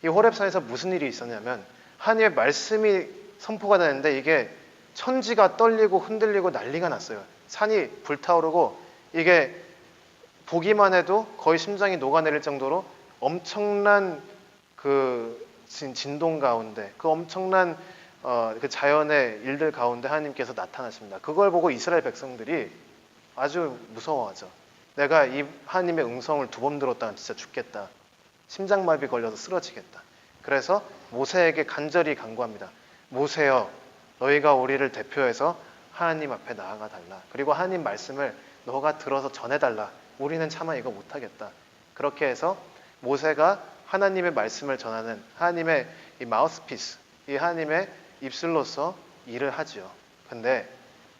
이 호렙산에서 무슨 일이 있었냐면 하나님의 말씀이 선포가 되는데 이게 천지가 떨리고 흔들리고 난리가 났어요. 산이 불타오르고 이게 보기만 해도 거의 심장이 녹아내릴 정도로 엄청난 그 진동 가운데, 그 엄청난 그 자연의 일들 가운데 하나님께서 나타나십니다. 그걸 보고 이스라엘 백성들이 아주 무서워하죠. 내가 이 하나님의 음성을 2번 들었다면 진짜 죽겠다. 심장마비 걸려서 쓰러지겠다. 그래서 모세에게 간절히 간구합니다. 모세여, 너희가 우리를 대표해서 하나님 앞에 나아가 달라. 그리고 하나님 말씀을 너가 들어서 전해달라. 우리는 차마 이거 못하겠다. 그렇게 해서 모세가 하나님의 말씀을 전하는 하나님의 이 마우스피스, 이 하나님의 입술로서 일을 하지요. 근데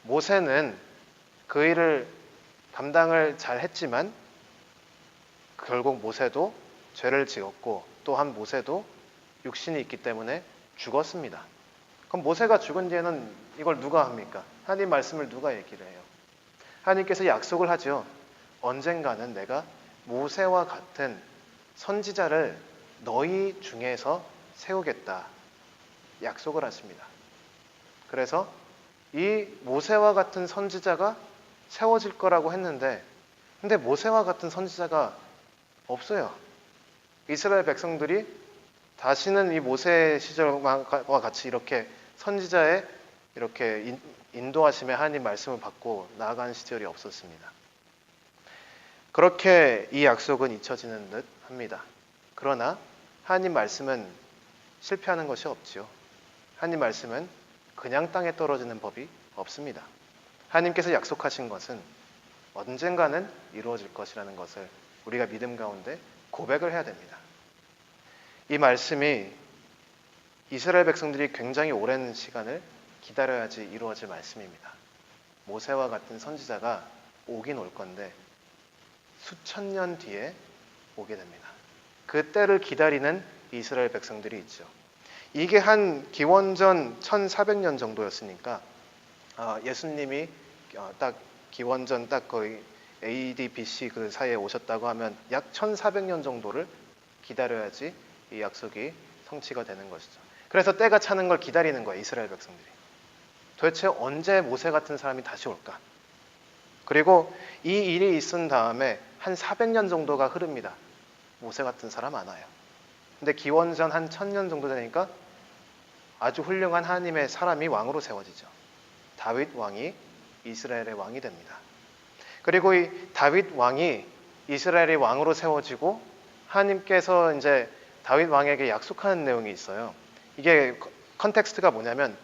모세는 그 일을 감당을 잘 했지만 결국 모세도 죄를 지었고 또한 모세도 육신이 있기 때문에 죽었습니다. 그럼 모세가 죽은 뒤에는 이걸 누가 합니까? 하나님 말씀을 누가 얘기를 해요? 하나님께서 약속을 하죠. 언젠가는 내가 모세와 같은 선지자를 너희 중에서 세우겠다. 약속을 하십니다. 그래서 이 모세와 같은 선지자가 세워질 거라고 했는데, 근데 모세와 같은 선지자가 없어요. 이스라엘 백성들이 다시는 이 모세 시절과 같이 이렇게 선지자의 이렇게 인도하심의 하나님 말씀을 받고 나아가는 시절이 없었습니다. 그렇게 이 약속은 잊혀지는 듯 합니다. 그러나 하나님 말씀은 실패하는 것이 없지요. 하나님 말씀은 그냥 땅에 떨어지는 법이 없습니다. 하나님께서 약속하신 것은 언젠가는 이루어질 것이라는 것을 우리가 믿음 가운데 고백을 해야 됩니다. 이 말씀이 이스라엘 백성들이 굉장히 오랜 시간을 기다려야지 이루어질 말씀입니다. 모세와 같은 선지자가 오긴 올 건데 수천 년 뒤에 오게 됩니다. 그 때를 기다리는 이스라엘 백성들이 있죠. 이게 한 기원전 1400년 정도였으니까 예수님이 딱 기원전 딱 거의 AD, BC 그 사이에 오셨다고 하면 약 1400년 정도를 기다려야지 이 약속이 성취가 되는 것이죠. 그래서 때가 차는 걸 기다리는 거예요, 이스라엘 백성들이. 도대체 언제 모세 같은 사람이 다시 올까? 그리고 이 일이 있은 다음에 한 400년 정도가 흐릅니다. 모세 같은 사람 안 와요. 근데 기원전 한 1000년 정도 되니까 아주 훌륭한 하나님의 사람이 왕으로 세워지죠. 다윗 왕이 이스라엘의 왕이 됩니다. 그리고 이 다윗 왕이 이스라엘의 왕으로 세워지고 하나님께서 이제 다윗 왕에게 약속하는 내용이 있어요. 이게 컨텍스트가 뭐냐면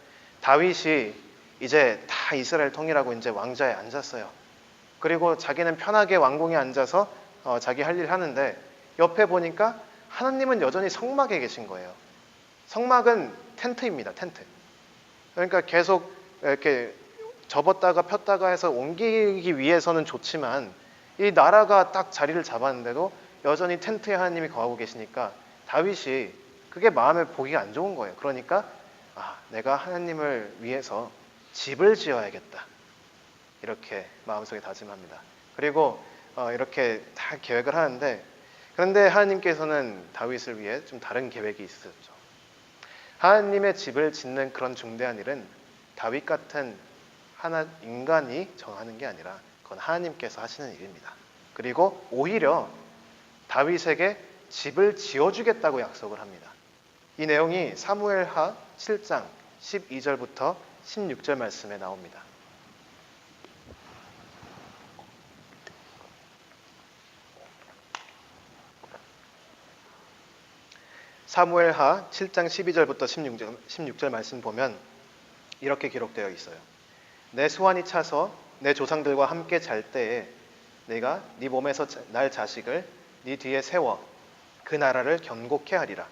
다윗이 이제 다 이스라엘 통일하고 이제 왕좌에 앉았어요. 그리고 자기는 편하게 왕궁에 앉아서 자기 할 일 하는데 옆에 보니까 하나님은 여전히 성막에 계신 거예요. 성막은 텐트입니다. 텐트. 그러니까 계속 이렇게 접었다가 폈다가 해서 옮기기 위해서는 좋지만 이 나라가 딱 자리를 잡았는데도 여전히 텐트에 하나님이 거하고 계시니까 다윗이 그게 마음에 보기가 안 좋은 거예요. 그러니까 내가 하나님을 위해서 집을 지어야겠다. 이렇게 마음속에 다짐합니다. 그리고 이렇게 다 계획을 하는데 그런데 하나님께서는 다윗을 위해 좀 다른 계획이 있었죠. 하나님의 집을 짓는 그런 중대한 일은 다윗 같은 하나 인간이 정하는 게 아니라 그건 하나님께서 하시는 일입니다. 그리고 오히려 다윗에게 집을 지어주겠다고 약속을 합니다. 이 내용이 사무엘하 7장 12절부터 16절 말씀에 나옵니다. 사무엘하 7장 12절부터 16절 말씀 보면 이렇게 기록되어 있어요. 내 수완이 차서 내 조상들과 함께 잘 때에 내가 네 몸에서 날 자식을 네 뒤에 세워 그 나라를 견고케 하리라.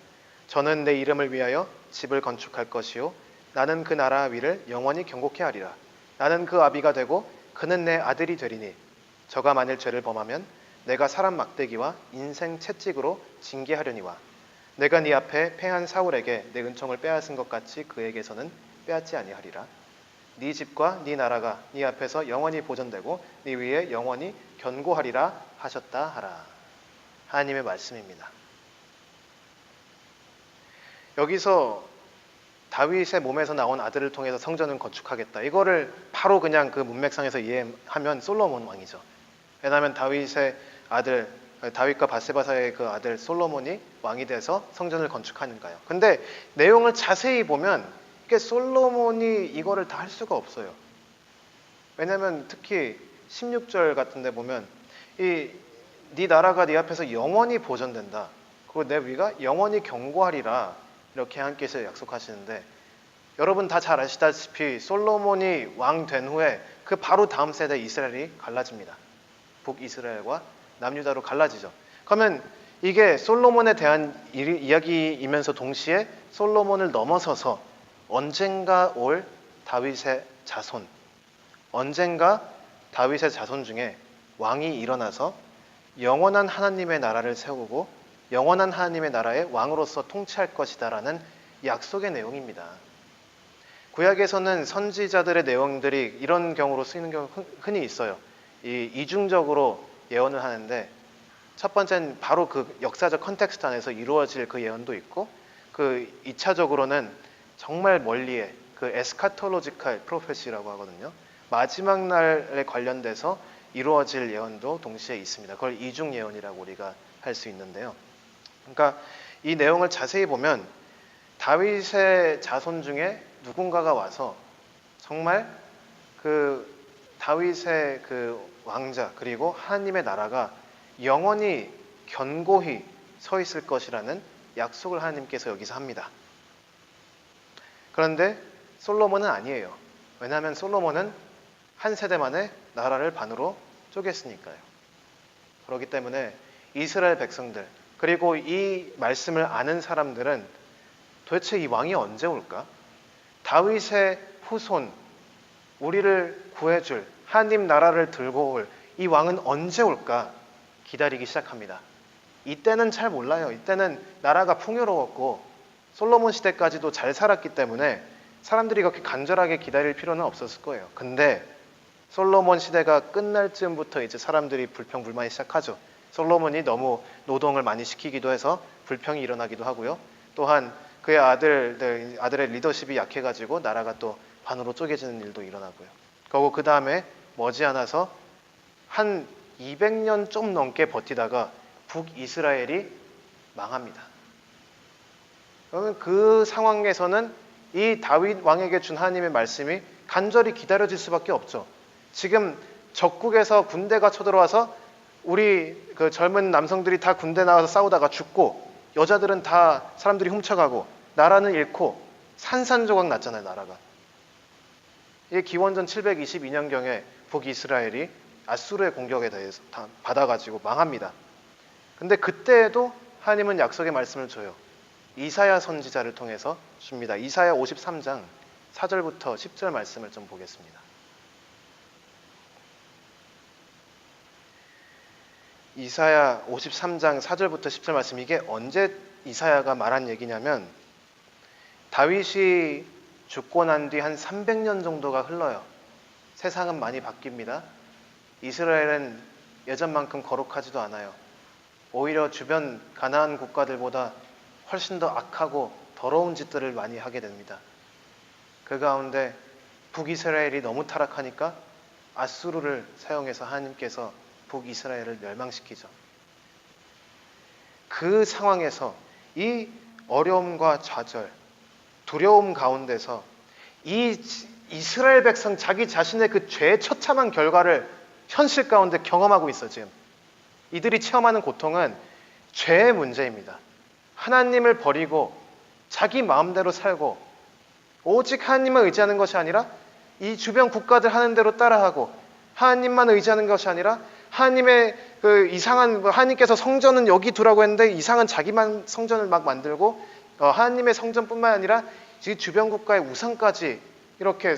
저는 내 이름을 위하여 집을 건축할 것이요 나는 그 나라 위를 영원히 견고케 하리라. 나는 그 아비가 되고 그는 내 아들이 되리니 저가 만일 죄를 범하면 내가 사람 막대기와 인생 채찍으로 징계하려니와 내가 네 앞에 패한 사울에게 내 은총을 빼앗은 것 같이 그에게서는 빼앗지 아니하리라. 네 집과 네 나라가 네 앞에서 영원히 보존되고 네 위에 영원히 견고하리라 하셨다 하라. 하나님의 말씀입니다. 여기서 다윗의 몸에서 나온 아들을 통해서 성전을 건축하겠다. 이거를 바로 그냥 그 문맥상에서 이해하면 솔로몬 왕이죠. 왜냐하면 다윗의 아들 다윗과 바세바 사이의 그 아들 솔로몬이 왕이 돼서 성전을 건축하는가요? 근데 내용을 자세히 보면 이게 솔로몬이 이거를 다 할 수가 없어요. 왜냐하면 특히 16절 같은 데 보면 네 나라가 네 앞에서 영원히 보존된다. 그리고 내 위가 영원히 경고하리라. 이렇게 하나님께서 약속하시는데 여러분 다 잘 아시다시피 솔로몬이 왕 된 후에 그 바로 다음 세대 이스라엘이 갈라집니다. 북이스라엘과 남유다로 갈라지죠. 그러면 이게 솔로몬에 대한 이야기이면서 동시에 솔로몬을 넘어서서 언젠가 올 다윗의 자손, 언젠가 다윗의 자손 중에 왕이 일어나서 영원한 하나님의 나라를 세우고 영원한 하나님의 나라의 왕으로서 통치할 것이다라는 약속의 내용입니다. 구약에서는 선지자들의 내용들이 이런 경우로 쓰이는 경우 흔히 있어요. 이중적으로 예언을 하는데 첫 번째는 바로 그 역사적 컨텍스트 안에서 이루어질 그 예언도 있고 그 2차적으로는 정말 멀리에 그 에스카톨로지칼 프로페시라고 하거든요. 마지막 날에 관련돼서 이루어질 예언도 동시에 있습니다. 그걸 이중 예언이라고 우리가 할 수 있는데요. 그러니까 이 내용을 자세히 보면 다윗의 자손 중에 누군가가 와서 정말 그 다윗의 그 왕자 그리고 하나님의 나라가 영원히 견고히 서 있을 것이라는 약속을 하나님께서 여기서 합니다. 그런데 솔로몬은 아니에요. 왜냐하면 솔로몬은 한 세대 만에 나라를 반으로 쪼갰으니까요. 그렇기 때문에 이스라엘 백성들 그리고 이 말씀을 아는 사람들은 도대체 이 왕이 언제 올까? 다윗의 후손, 우리를 구해줄 하나님 나라를 들고 올 이 왕은 언제 올까? 기다리기 시작합니다. 이때는 잘 몰라요. 이때는 나라가 풍요로웠고 솔로몬 시대까지도 잘 살았기 때문에 사람들이 그렇게 간절하게 기다릴 필요는 없었을 거예요. 근데 솔로몬 시대가 끝날 즈음부터 이제 사람들이 불평불만이 시작하죠. 솔로몬이 너무 노동을 많이 시키기도 해서 불평이 일어나기도 하고요. 또한 그의 아들의 리더십이 약해가지고 나라가 또 반으로 쪼개지는 일도 일어나고요. 그리고 그 다음에 머지않아서 한 200년 좀 넘게 버티다가 북이스라엘이 망합니다. 그러면 그 상황에서는 이 다윗 왕에게 준 하나님의 말씀이 간절히 기다려질 수밖에 없죠. 지금 적국에서 군대가 쳐들어와서 우리 그 젊은 남성들이 다 군대 나가서 싸우다가 죽고 여자들은 다 사람들이 훔쳐가고 나라는 잃고 산산조각 났잖아요. 나라가. 이 기원전 722년경에 북이스라엘이 아수르의 공격에 대해서 다 받아가지고 망합니다. 근데 그때에도 하나님은 약속의 말씀을 줘요. 이사야 선지자를 통해서 줍니다. 이사야 53장 4절부터 10절 말씀을 좀 보겠습니다. 이사야 53장 4절부터 10절 말씀, 이게 언제 이사야가 말한 얘기냐면 다윗이 죽고 난 뒤 한 300년 정도가 흘러요. 세상은 많이 바뀝니다. 이스라엘은 예전만큼 거룩하지도 않아요. 오히려 주변 가나안 국가들보다 훨씬 더 악하고 더러운 짓들을 많이 하게 됩니다. 그 가운데 북이스라엘이 너무 타락하니까 아수르를 사용해서 하나님께서 북이스라엘을 멸망시키죠. 그 상황에서 이 어려움과 좌절, 두려움 가운데서 이 이스라엘 백성 자기 자신의 그 죄의 처참한 결과를 현실 가운데 경험하고 있어. 지금 이들이 체험하는 고통은 죄의 문제입니다. 하나님을 버리고 자기 마음대로 살고 오직 하나님만 의지하는 것이 아니라 이 주변 국가들 하는 대로 따라하고 하나님만 의지하는 것이 아니라 하나님의 그 이상한, 하나님께서 성전은 여기 두라고 했는데 이상한 자기만 성전을 막 만들고 하나님의 성전뿐만 아니라 이 주변 국가의 우상까지 이렇게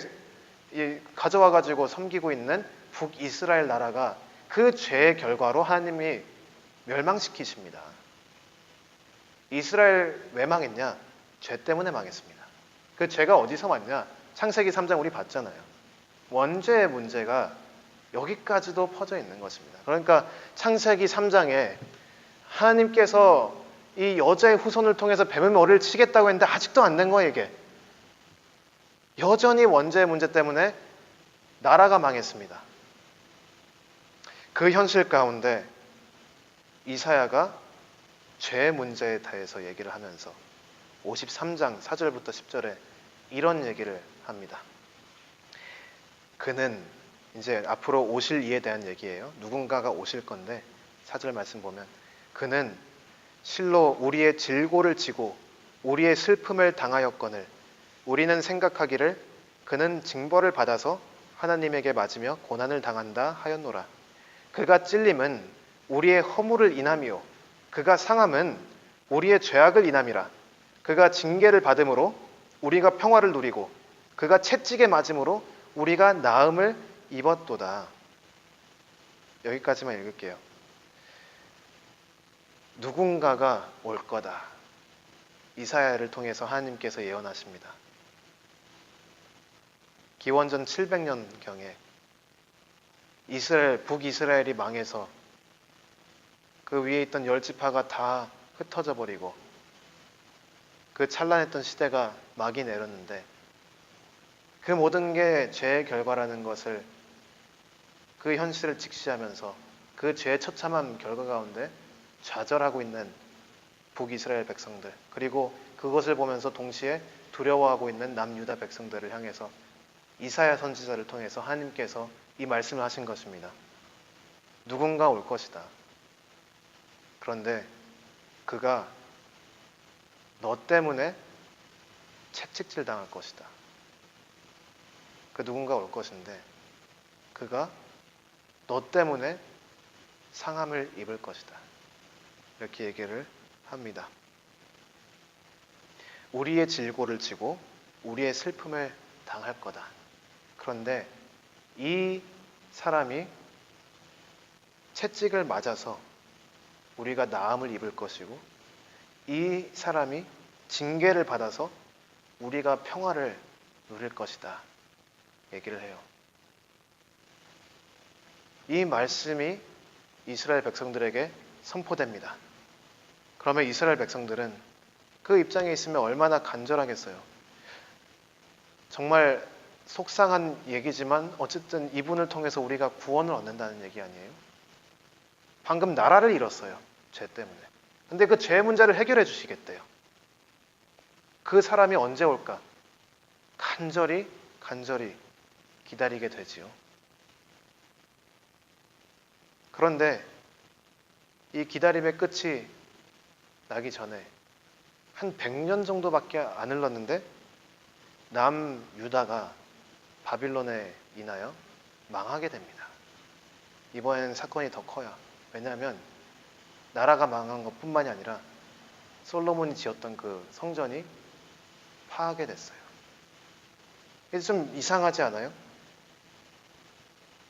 가져와 가지고 섬기고 있는 북이스라엘 나라가 그 죄의 결과로 하나님이 멸망시키십니다. 이스라엘 왜 망했냐? 죄 때문에 망했습니다. 그 죄가 어디서 왔냐? 창세기 3장 우리 봤잖아요. 원죄의 문제가 여기까지도 퍼져 있는 것입니다. 그러니까 창세기 3장에 하나님께서 이 여자의 후손을 통해서 뱀의 머리를 치겠다고 했는데 아직도 안 된 거예요. 이게 여전히 원죄의 문제 때문에 나라가 망했습니다. 그 현실 가운데 이사야가 죄 문제에 대해서 얘기를 하면서 53장 4절부터 10절에 이런 얘기를 합니다. 그는, 이제 앞으로 오실 이에 대한 얘기예요. 누군가가 오실 건데 4절 말씀 보면, 그는 실로 우리의 질고를 지고 우리의 슬픔을 당하였거늘 우리는 생각하기를 그는 징벌을 받아서 하나님에게 맞으며 고난을 당한다 하였노라. 그가 찔림은 우리의 허물을 인함이요 그가 상함은 우리의 죄악을 인함이라. 그가 징계를 받음으로 우리가 평화를 누리고 그가 채찍에 맞음으로 우리가 나음을 입었도다. 여기까지만 읽을게요. 누군가가 올 거다. 이사야를 통해서 하나님께서 예언하십니다. 기원전 700년경에 북이스라엘이 망해서 그 위에 있던 10지파가 다 흩어져 버리고 그 찬란했던 시대가 막이 내렸는데, 그 모든 게 죄의 결과라는 것을, 그 현실을 직시하면서 그 죄의 처참한 결과 가운데 좌절하고 있는 북이스라엘 백성들, 그리고 그것을 보면서 동시에 두려워하고 있는 남유다 백성들을 향해서 이사야 선지자를 통해서 하나님께서 이 말씀을 하신 것입니다. 누군가 올 것이다. 그런데 그가 너 때문에 채찍질 당할 것이다. 그 누군가 올 것인데 그가 너 때문에 상함을 입을 것이다. 이렇게 얘기를 합니다. 우리의 질고를 지고 우리의 슬픔을 당할 거다. 그런데 이 사람이 채찍을 맞아서 우리가 나음을 입을 것이고, 이 사람이 징계를 받아서 우리가 평화를 누릴 것이다. 얘기를 해요. 이 말씀이 이스라엘 백성들에게 선포됩니다. 그러면 이스라엘 백성들은 그 입장에 있으면 얼마나 간절하겠어요. 정말 속상한 얘기지만 어쨌든 이분을 통해서 우리가 구원을 얻는다는 얘기 아니에요? 방금 나라를 잃었어요. 죄 때문에. 근데 그 죄 문제를 해결해 주시겠대요. 그 사람이 언제 올까? 간절히 기다리게 되지요. 그런데 이 기다림의 끝이 나기 전에 한 100년 정도밖에 안 흘렀는데 남유다가 바빌론에 인하여 망하게 됩니다. 이번에는 사건이 더 커요. 왜냐하면 나라가 망한 것뿐만이 아니라 솔로몬이 지었던 그 성전이 파괴됐어요. 이게 좀 이상하지 않아요?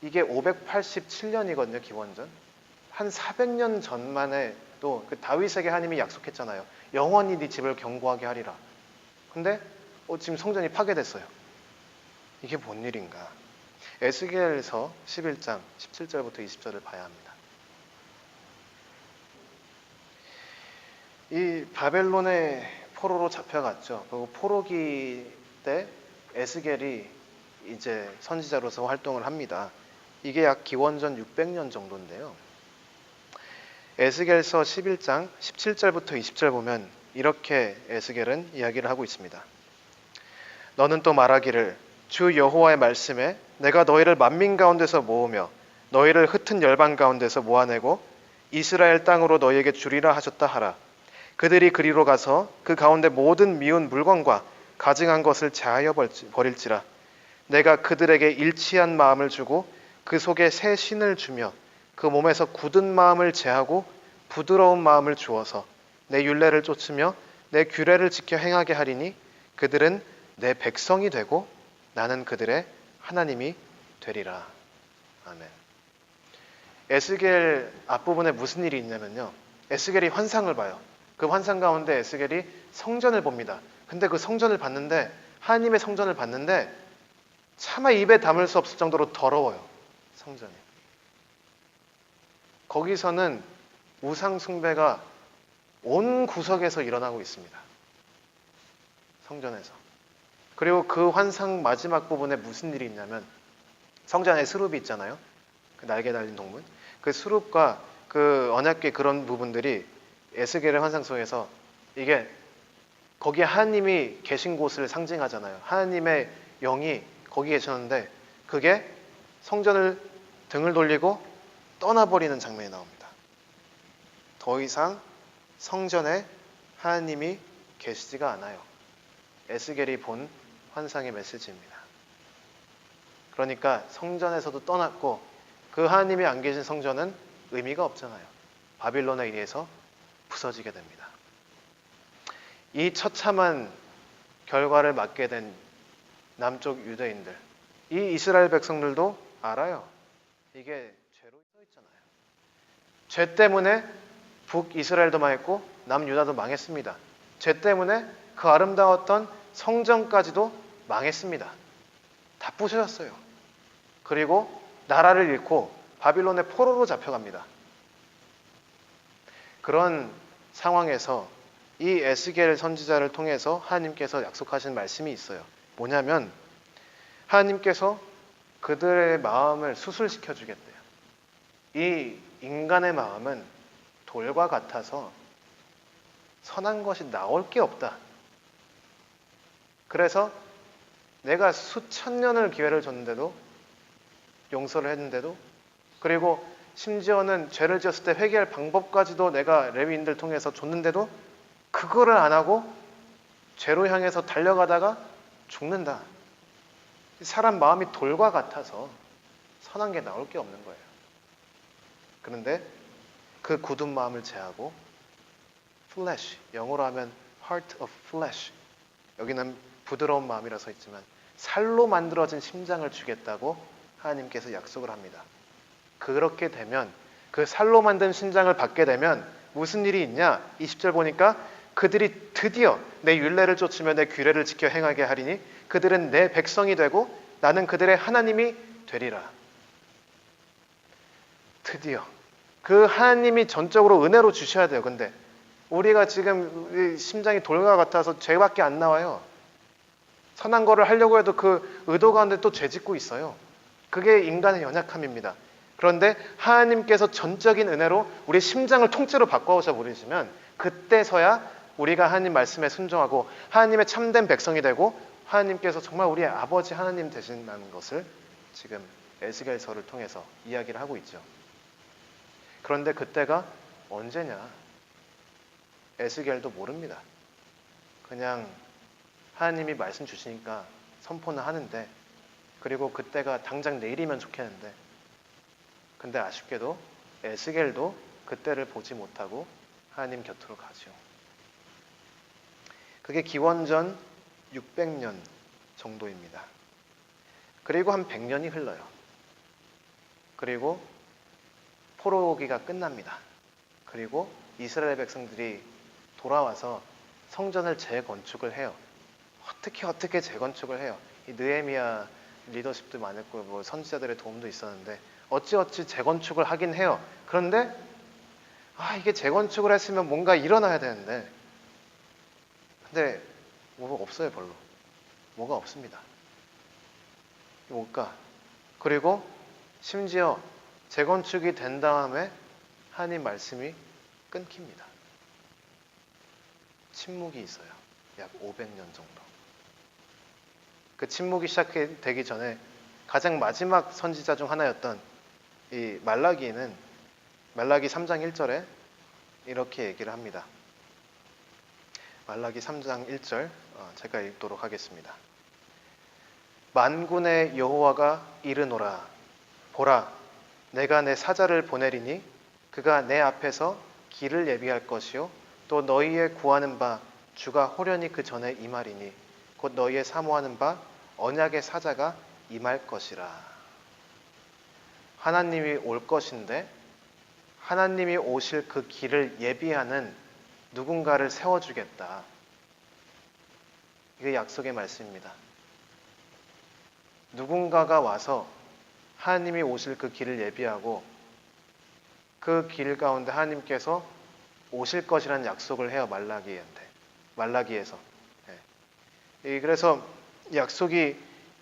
이게 587년이거든요, 기원전. 한 400년 전만에 또 그 다윗에게 하나님이 약속했잖아요. 영원히 네 집을 견고하게 하리라. 근데 지금 성전이 파괴됐어요. 이게 뭔 일인가? 에스겔서 11장 17절부터 20절을 봐야 합니다. 이 바벨론의 포로로 잡혀갔죠. 그리고 포로기 때 에스겔이 이제 선지자로서 활동을 합니다. 이게 약 기원전 600년 정도인데요. 에스겔서 11장 17절부터 20절 보면 이렇게 에스겔은 이야기를 하고 있습니다. 너는 또 말하기를 주 여호와의 말씀에 내가 너희를 만민 가운데서 모으며 너희를 흩은 열방 가운데서 모아내고 이스라엘 땅으로 너희에게 주리라 하셨다 하라. 그들이 그리로 가서 그 가운데 모든 미운 물건과 가증한 것을 제하여 버릴지라. 내가 그들에게 일치한 마음을 주고 그 속에 새 신을 주며 그 몸에서 굳은 마음을 제하고 부드러운 마음을 주어서 내 율례를 쫓으며 내 규례를 지켜 행하게 하리니 그들은 내 백성이 되고 나는 그들의 하나님이 되리라. 아멘. 에스겔 앞부분에 무슨 일이 있냐면요. 에스겔이 환상을 봐요. 그 환상 가운데 에스겔이 성전을 봅니다. 근데 그 성전을 봤는데, 하나님의 성전을 봤는데 차마 입에 담을 수 없을 정도로 더러워요. 성전이. 거기서는 우상 숭배가 온 구석에서 일어나고 있습니다. 성전에서. 그리고 그 환상 마지막 부분에 무슨 일이 있냐면, 성전에 스룹이 있잖아요. 그 날개 달린 동물. 그 스룹과 그 언약궤 그런 부분들이 에스겔의 환상 속에서 이게 거기에 하나님이 계신 곳을 상징하잖아요. 하나님의 영이 거기 계셨는데 그게 성전을 등을 돌리고 떠나버리는 장면이 나옵니다. 더 이상 성전에 하나님이 계시지가 않아요. 에스겔이 본 환상의 메시지입니다. 그러니까 성전에서도 떠났고 그 하나님이 안 계신 성전은 의미가 없잖아요. 바빌론에 의해서 부서지게 됩니다. 이 처참한 결과를 맞게 된 남쪽 유대인들, 이 이스라엘 백성들도 알아요. 이게 죄로 써 있잖아요. 죄 때문에 북이스라엘도 망했고 남유다도 망했습니다. 죄 때문에 그 아름다웠던 성전까지도 망했습니다. 다 부셔졌어요. 그리고 나라를 잃고 바빌론의 포로로 잡혀갑니다. 그런 상황에서 이 에스겔 선지자를 통해서 하나님께서 약속하신 말씀이 있어요. 뭐냐면 하나님께서 그들의 마음을 수술시켜 주겠대요. 이 인간의 마음은 돌과 같아서 선한 것이 나올 게 없다. 그래서 내가 수천 년을 기회를 줬는데도 용서를 했는데도 그리고 심지어는 죄를 지었을 때 회개할 방법까지도 내가 레위인들 통해서 줬는데도 그거를 안 하고 죄로 향해서 달려가다가 죽는다. 사람 마음이 돌과 같아서 선한 게 나올 게 없는 거예요. 그런데 그 굳은 마음을 제하고 flesh, 영어로 하면 heart of flesh, 여기는 부드러운 마음이라 서 있지만 살로 만들어진 심장을 주겠다고 하나님께서 약속을 합니다. 그렇게 되면 그 살로 만든 심장을 받게 되면 무슨 일이 있냐? 20절 보니까 그들이 드디어 내 율례를 쫓으며 내 규례를 지켜 행하게 하리니 그들은 내 백성이 되고 나는 그들의 하나님이 되리라. 드디어 그 하나님이 전적으로 은혜로 주셔야 돼요. 근데 우리가 지금 심장이 돌과 같아서 죄밖에 안 나와요. 선한 거를 하려고 해도 그 의도 가운데 또 죄 짓고 있어요. 그게 인간의 연약함입니다. 그런데 하나님께서 전적인 은혜로 우리 심장을 통째로 바꿔오셔 버리시면 그때서야 우리가 하나님 말씀에 순종하고 하나님의 참된 백성이 되고 하나님께서 정말 우리의 아버지 하나님 되신다는 것을 지금 에스겔서를 통해서 이야기를 하고 있죠. 그런데 그때가 언제냐? 에스겔도 모릅니다. 그냥 하나님이 말씀 주시니까 선포는 하는데 그리고 그때가 당장 내일이면 좋겠는데 근데 아쉽게도 에스겔도 그때를 보지 못하고 하나님 곁으로 가죠. 그게 기원전 600년 정도입니다. 그리고 한 100년이 흘러요. 그리고 포로기가 끝납니다. 그리고 이스라엘 백성들이 돌아와서 성전을 재건축을 해요. 어떻게 재건축을 해요. 이 느헤미야 리더십도 많았고 뭐 선지자들의 도움도 있었는데 어찌어찌 재건축을 하긴 해요. 그런데 이게 재건축을 했으면 뭔가 일어나야 되는데 근데 뭐가 없어요. 별로. 뭐가 없습니다. 뭘까? 그리고 심지어 재건축이 된 다음에 하나님 말씀이 끊깁니다. 침묵이 있어요. 약 500년 정도. 그 침묵이 시작되기 전에 가장 마지막 선지자 중 하나였던 이 말라기는 말라기 3장 1절에 이렇게 얘기를 합니다. 말라기 3장 1절 제가 읽도록 하겠습니다. 만군의 여호와가 이르노라 보라 내가 내 사자를 보내리니 그가 내 앞에서 길을 예비할 것이요 또 너희의 구하는 바 주가 호련히 그 전에 임하리니 곧 너희의 사모하는 바 언약의 사자가 임할 것이라. 하나님이 올 것인데 하나님이 오실 그 길을 예비하는 누군가를 세워주겠다. 이게 약속의 말씀입니다. 누군가가 와서 하나님이 오실 그 길을 예비하고 그 길 가운데 하나님께서 오실 것이라는 약속을 해요. 말라기에서. 그래서 약속이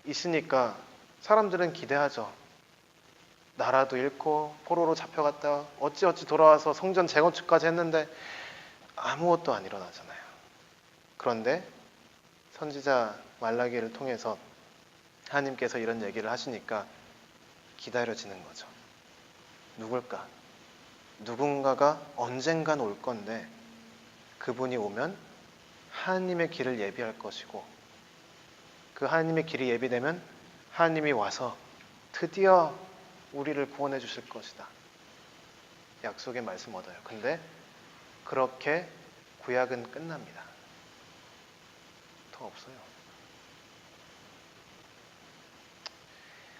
있으니까 사람들은 기대하죠. 나라도 잃고 포로로 잡혀갔다 어찌어찌 돌아와서 성전 재건축까지 했는데 아무것도 안 일어나잖아요. 그런데 선지자 말라기를 통해서 하나님께서 이런 얘기를 하시니까 기다려지는 거죠. 누굴까? 누군가가 언젠간 올 건데 그분이 오면 하나님의 길을 예비할 것이고 그 하나님의 길이 예비되면 하나님이 와서 드디어 우리를 구원해 주실 것이다. 약속의 말씀 얻어요. 근데 그렇게 구약은 끝납니다. 더 없어요.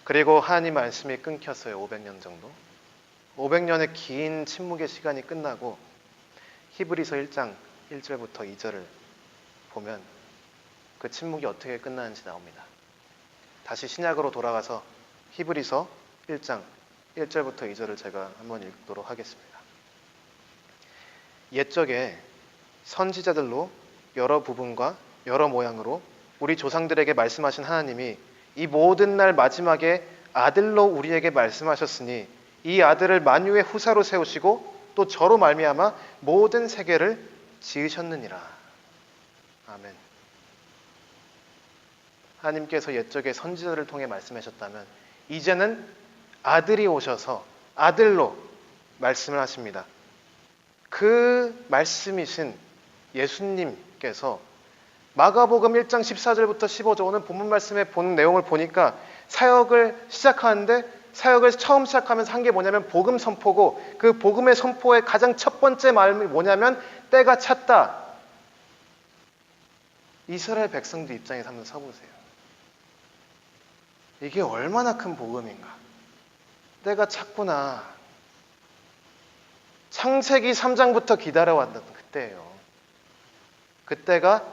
그리고 하나님 말씀이 끊겼어요. 500년 정도. 500년의 긴 침묵의 시간이 끝나고 히브리서 1장 1절부터 2절을 보면 그 침묵이 어떻게 끝나는지 나옵니다. 다시 신약으로 돌아가서 히브리서 1장 1절부터 2절을 제가 한번 읽도록 하겠습니다. 옛적에 선지자들로 여러 부분과 여러 모양으로 우리 조상들에게 말씀하신 하나님이 이 모든 날 마지막에 아들로 우리에게 말씀하셨으니 이 아들을 만유의 후사로 세우시고 또 저로 말미암아 모든 세계를 지으셨느니라. 아멘. 하나님께서 옛적에 선지자들을 통해 말씀하셨다면 이제는 아들이 오셔서 아들로 말씀을 하십니다. 그 말씀이신 예수님께서 마가복음 1장 14절부터 15절 오늘 본문 말씀에 본 내용을 보니까 사역을 시작하는데 사역을 처음 시작하면서 한 게 뭐냐면 복음 선포고 그 복음의 선포의 가장 첫 번째 말이 뭐냐면 때가 찼다. 이스라엘 백성들 입장에서 한번 서보세요. 이게 얼마나 큰 복음인가. 때가 찼구나. 창세기 3장부터 기다려왔던 그때예요. 그때가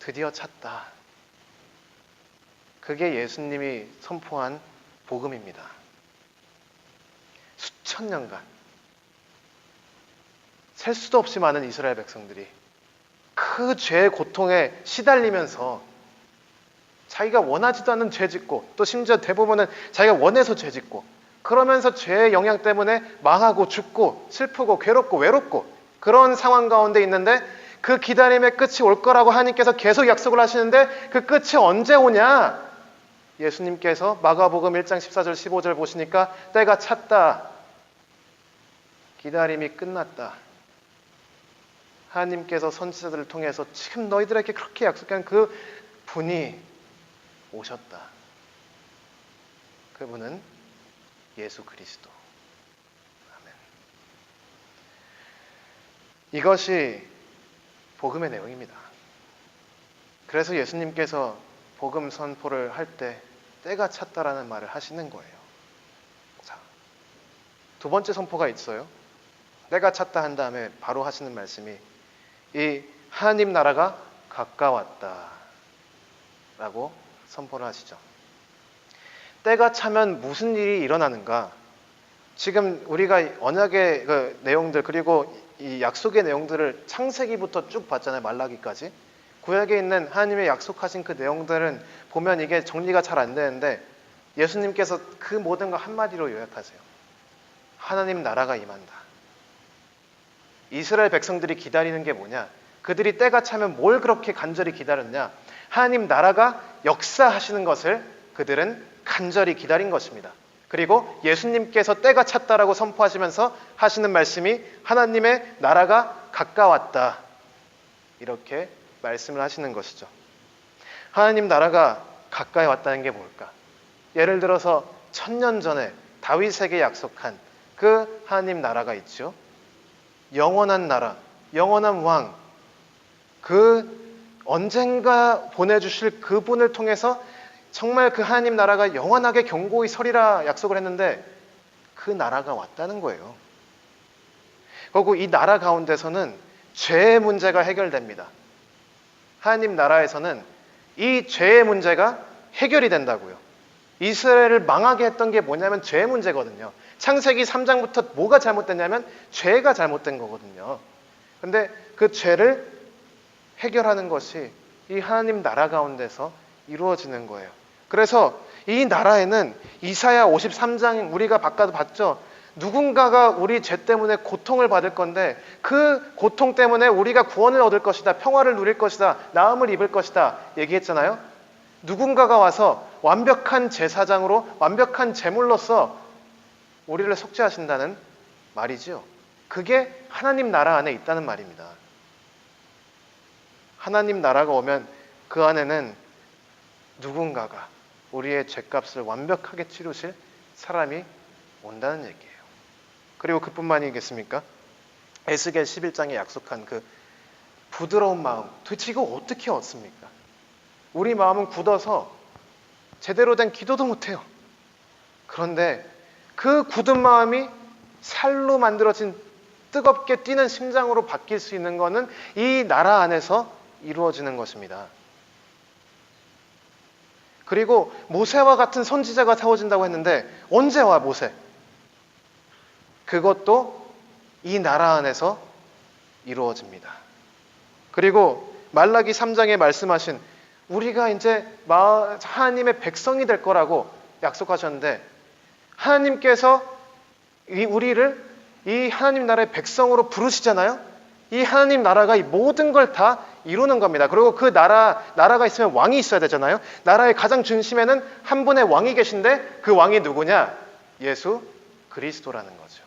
드디어 찼다. 그게 예수님이 선포한 복음입니다. 수천 년간 셀 수도 없이 많은 이스라엘 백성들이 그 죄의 고통에 시달리면서 자기가 원하지도 않는 죄 짓고 또 심지어 대부분은 자기가 원해서 죄 짓고 그러면서 죄의 영향 때문에 망하고 죽고 슬프고 괴롭고 외롭고 그런 상황 가운데 있는데 그 기다림의 끝이 올 거라고 하나님께서 계속 약속을 하시는데 그 끝이 언제 오냐? 예수님께서 마가복음 1장 14절 15절 보시니까 때가 찼다. 기다림이 끝났다. 하나님께서 선지자들을 통해서 지금 너희들에게 그렇게 약속한 그 분이 오셨다. 그분은 예수 그리스도. 아멘. 이것이 복음의 내용입니다. 그래서 예수님께서 복음 선포를 할 때 때가 찼다라는 말을 하시는 거예요. 자, 두 번째 선포가 있어요. 때가 찼다 한 다음에 바로 하시는 말씀이 이 하나님 나라가 가까웠다 라고 선포를 하시죠. 때가 차면 무슨 일이 일어나는가? 지금 우리가 언약의 그 내용들 그리고 이 약속의 내용들을 창세기부터 쭉 봤잖아요. 말라기까지. 구약에 있는 하나님의 약속하신 그 내용들은 보면 이게 정리가 잘 안 되는데 예수님께서 그 모든 거 한마디로 요약하세요. 하나님 나라가 임한다. 이스라엘 백성들이 기다리는 게 뭐냐? 그들이 때가 차면 뭘 그렇게 간절히 기다렸냐? 하나님 나라가 역사하시는 것을 그들은 간절히 기다린 것입니다. 그리고 예수님께서 때가 찼다라고 선포하시면서 하시는 말씀이 하나님의 나라가 가까웠다. 이렇게 말씀을 하시는 것이죠. 하나님 나라가 가까이 왔다는 게 뭘까? 예를 들어서 1000년 전에 다윗에게 약속한 그 하나님 나라가 있죠. 영원한 나라, 영원한 왕, 그 언젠가 보내주실 그분을 통해서 정말 그 하나님 나라가 영원하게 견고히 서리라 약속을 했는데 그 나라가 왔다는 거예요. 그리고 이 나라 가운데서는 죄의 문제가 해결됩니다. 하나님 나라에서는 이 죄의 문제가 해결이 된다고요. 이스라엘을 망하게 했던 게 뭐냐면 죄의 문제거든요. 창세기 3장부터 뭐가 잘못됐냐면 죄가 잘못된 거거든요. 근데 그 죄를 해결하는 것이 이 하나님 나라 가운데서 이루어지는 거예요. 그래서 이 나라에는 이사야 53장 우리가 바꿔도 봤죠. 누군가가 우리 죄 때문에 고통을 받을 건데 그 고통 때문에 우리가 구원을 얻을 것이다. 평화를 누릴 것이다. 나음을 입을 것이다. 얘기했잖아요. 누군가가 와서 완벽한 제사장으로 완벽한 제물로서 우리를 속죄하신다는 말이죠. 그게 하나님 나라 안에 있다는 말입니다. 하나님 나라가 오면 그 안에는 누군가가 우리의 죄값을 완벽하게 치르실 사람이 온다는 얘기예요. 그리고 그뿐만이겠습니까? 에스겔 11장에 약속한 그 부드러운 마음, 도대체 이거 어떻게 얻습니까? 우리 마음은 굳어서 제대로 된 기도도 못해요. 그런데 그 굳은 마음이 살로 만들어진 뜨겁게 뛰는 심장으로 바뀔 수 있는 것은 이 나라 안에서 이루어지는 것입니다. 그리고 모세와 같은 선지자가 세워진다고 했는데 언제 와 모세? 그것도 이 나라 안에서 이루어집니다. 그리고 말라기 3장에 말씀하신 우리가 이제 하나님의 백성이 될 거라고 약속하셨는데 하나님께서 우리를 이 하나님 나라의 백성으로 부르시잖아요. 이 하나님 나라가 이 모든 걸 다 이루는 겁니다. 그리고 그 나라가 있으면 왕이 있어야 되잖아요. 나라의 가장 중심에는 한 분의 왕이 계신데 그 왕이 누구냐? 예수 그리스도라는 거죠.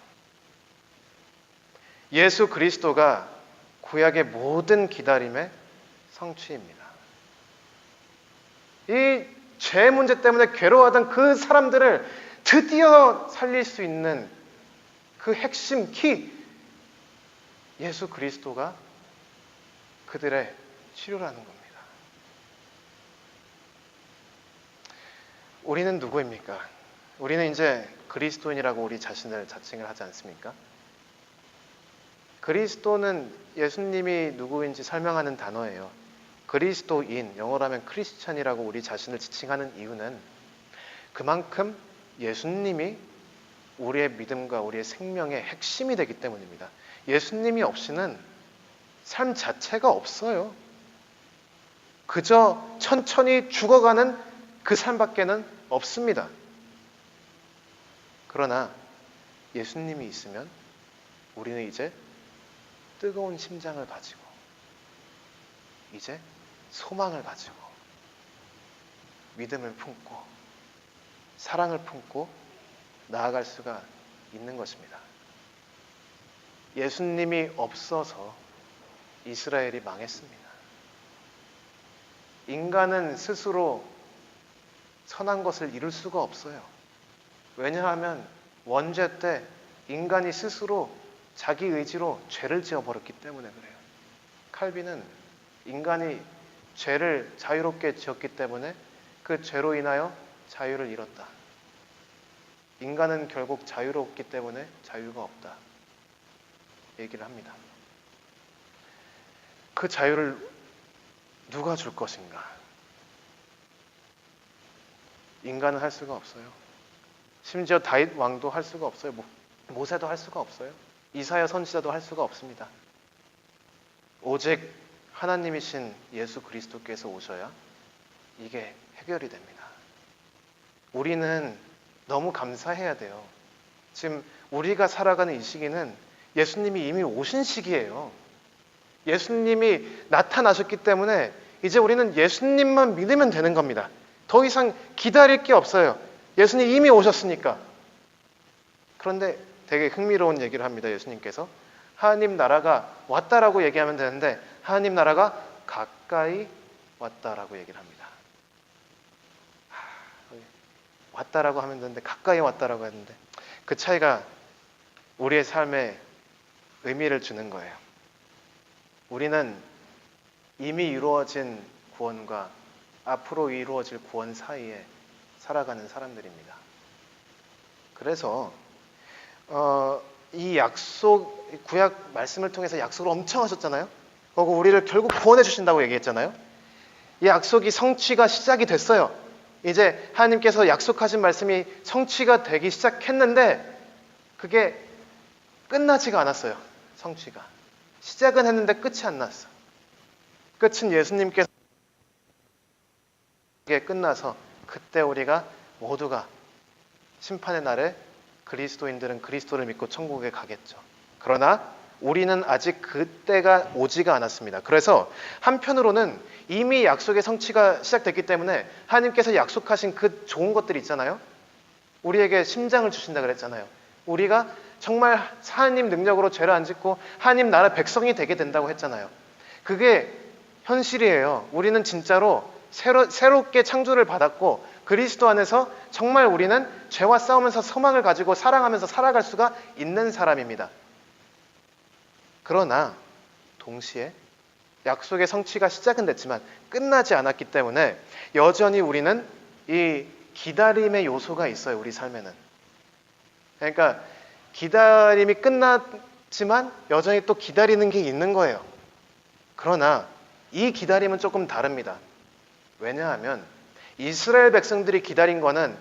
예수 그리스도가 구약의 모든 기다림의 성취입니다. 이 죄 문제 때문에 괴로워하던 그 사람들을 드디어 살릴 수 있는 그 핵심 키, 예수 그리스도가 그들의 치료라는 겁니다. 우리는 누구입니까? 우리는 이제 그리스도인이라고 우리 자신을 자칭을 하지 않습니까? 그리스도는 예수님이 누구인지 설명하는 단어예요. 그리스도인, 영어로 하면 크리스찬이라고 우리 자신을 지칭하는 이유는 그만큼 예수님이 우리의 믿음과 우리의 생명의 핵심이 되기 때문입니다. 예수님이 없이는 삶 자체가 없어요. 그저 천천히 죽어가는 그 삶밖에는 없습니다. 그러나 예수님이 있으면 우리는 이제 뜨거운 심장을 가지고 이제 소망을 가지고 믿음을 품고 사랑을 품고 나아갈 수가 있는 것입니다. 예수님이 없어서 이스라엘이 망했습니다. 인간은 스스로 선한 것을 이룰 수가 없어요. 왜냐하면 원죄 때 인간이 스스로 자기 의지로 죄를 지어버렸기 때문에 그래요. 칼빈은 인간이 죄를 자유롭게 지었기 때문에 그 죄로 인하여 자유를 잃었다. 인간은 결국 자유롭기 때문에 자유가 없다. 얘기를 합니다. 그 자유를 누가 줄 것인가? 인간은 할 수가 없어요. 심지어 다윗 왕도 할 수가 없어요. 모세도 할 수가 없어요. 이사야 선지자도 할 수가 없습니다. 오직 하나님이신 예수 그리스도께서 오셔야 이게 해결이 됩니다. 우리는 너무 감사해야 돼요. 지금 우리가 살아가는 이 시기는 예수님이 이미 오신 시기예요. 예수님이 나타나셨기 때문에 이제 우리는 예수님만 믿으면 되는 겁니다. 더 이상 기다릴 게 없어요. 예수님 이미 오셨으니까. 그런데 되게 흥미로운 얘기를 합니다. 예수님께서 하나님 나라가 왔다라고 얘기하면 되는데 하나님 나라가 가까이 왔다라고 얘기를 합니다. 왔다라고 하면 되는데 가까이 왔다라고 했는데 그 차이가 우리의 삶에 의미를 주는 거예요. 우리는 이미 이루어진 구원과 앞으로 이루어질 구원 사이에 살아가는 사람들입니다. 그래서 이 약속, 구약 말씀을 통해서 약속을 엄청 하셨잖아요. 그리고 우리를 결국 구원해 주신다고 얘기했잖아요. 이 약속이 성취가 시작이 됐어요. 이제 하나님께서 약속하신 말씀이 성취가 되기 시작했는데 그게 끝나지가 않았어요. 성취가. 시작은 했는데 끝이 안 났어. 끝은 예수님께서 끝나서 그때 우리가 모두가 심판의 날에 그리스도인들은 그리스도를 믿고 천국에 가겠죠. 그러나 우리는 아직 그때가 오지가 않았습니다. 그래서 한편으로는 이미 약속의 성취가 시작됐기 때문에 하나님께서 약속하신 그 좋은 것들이 있잖아요. 우리에게 심장을 주신다 그랬잖아요. 우리가 정말 하나님 능력으로 죄를 안 짓고 하나님 나라 백성이 되게 된다고 했잖아요. 그게 현실이에요. 우리는 진짜로 새롭게 창조를 받았고 그리스도 안에서 정말 우리는 죄와 싸우면서 소망을 가지고 사랑하면서 살아갈 수가 있는 사람입니다. 그러나 동시에 약속의 성취가 시작은 됐지만 끝나지 않았기 때문에 여전히 우리는 이 기다림의 요소가 있어요. 우리 삶에는. 그러니까 기다림이 끝났지만 여전히 또 기다리는 게 있는 거예요. 그러나 이 기다림은 조금 다릅니다. 왜냐하면 이스라엘 백성들이 기다린 거는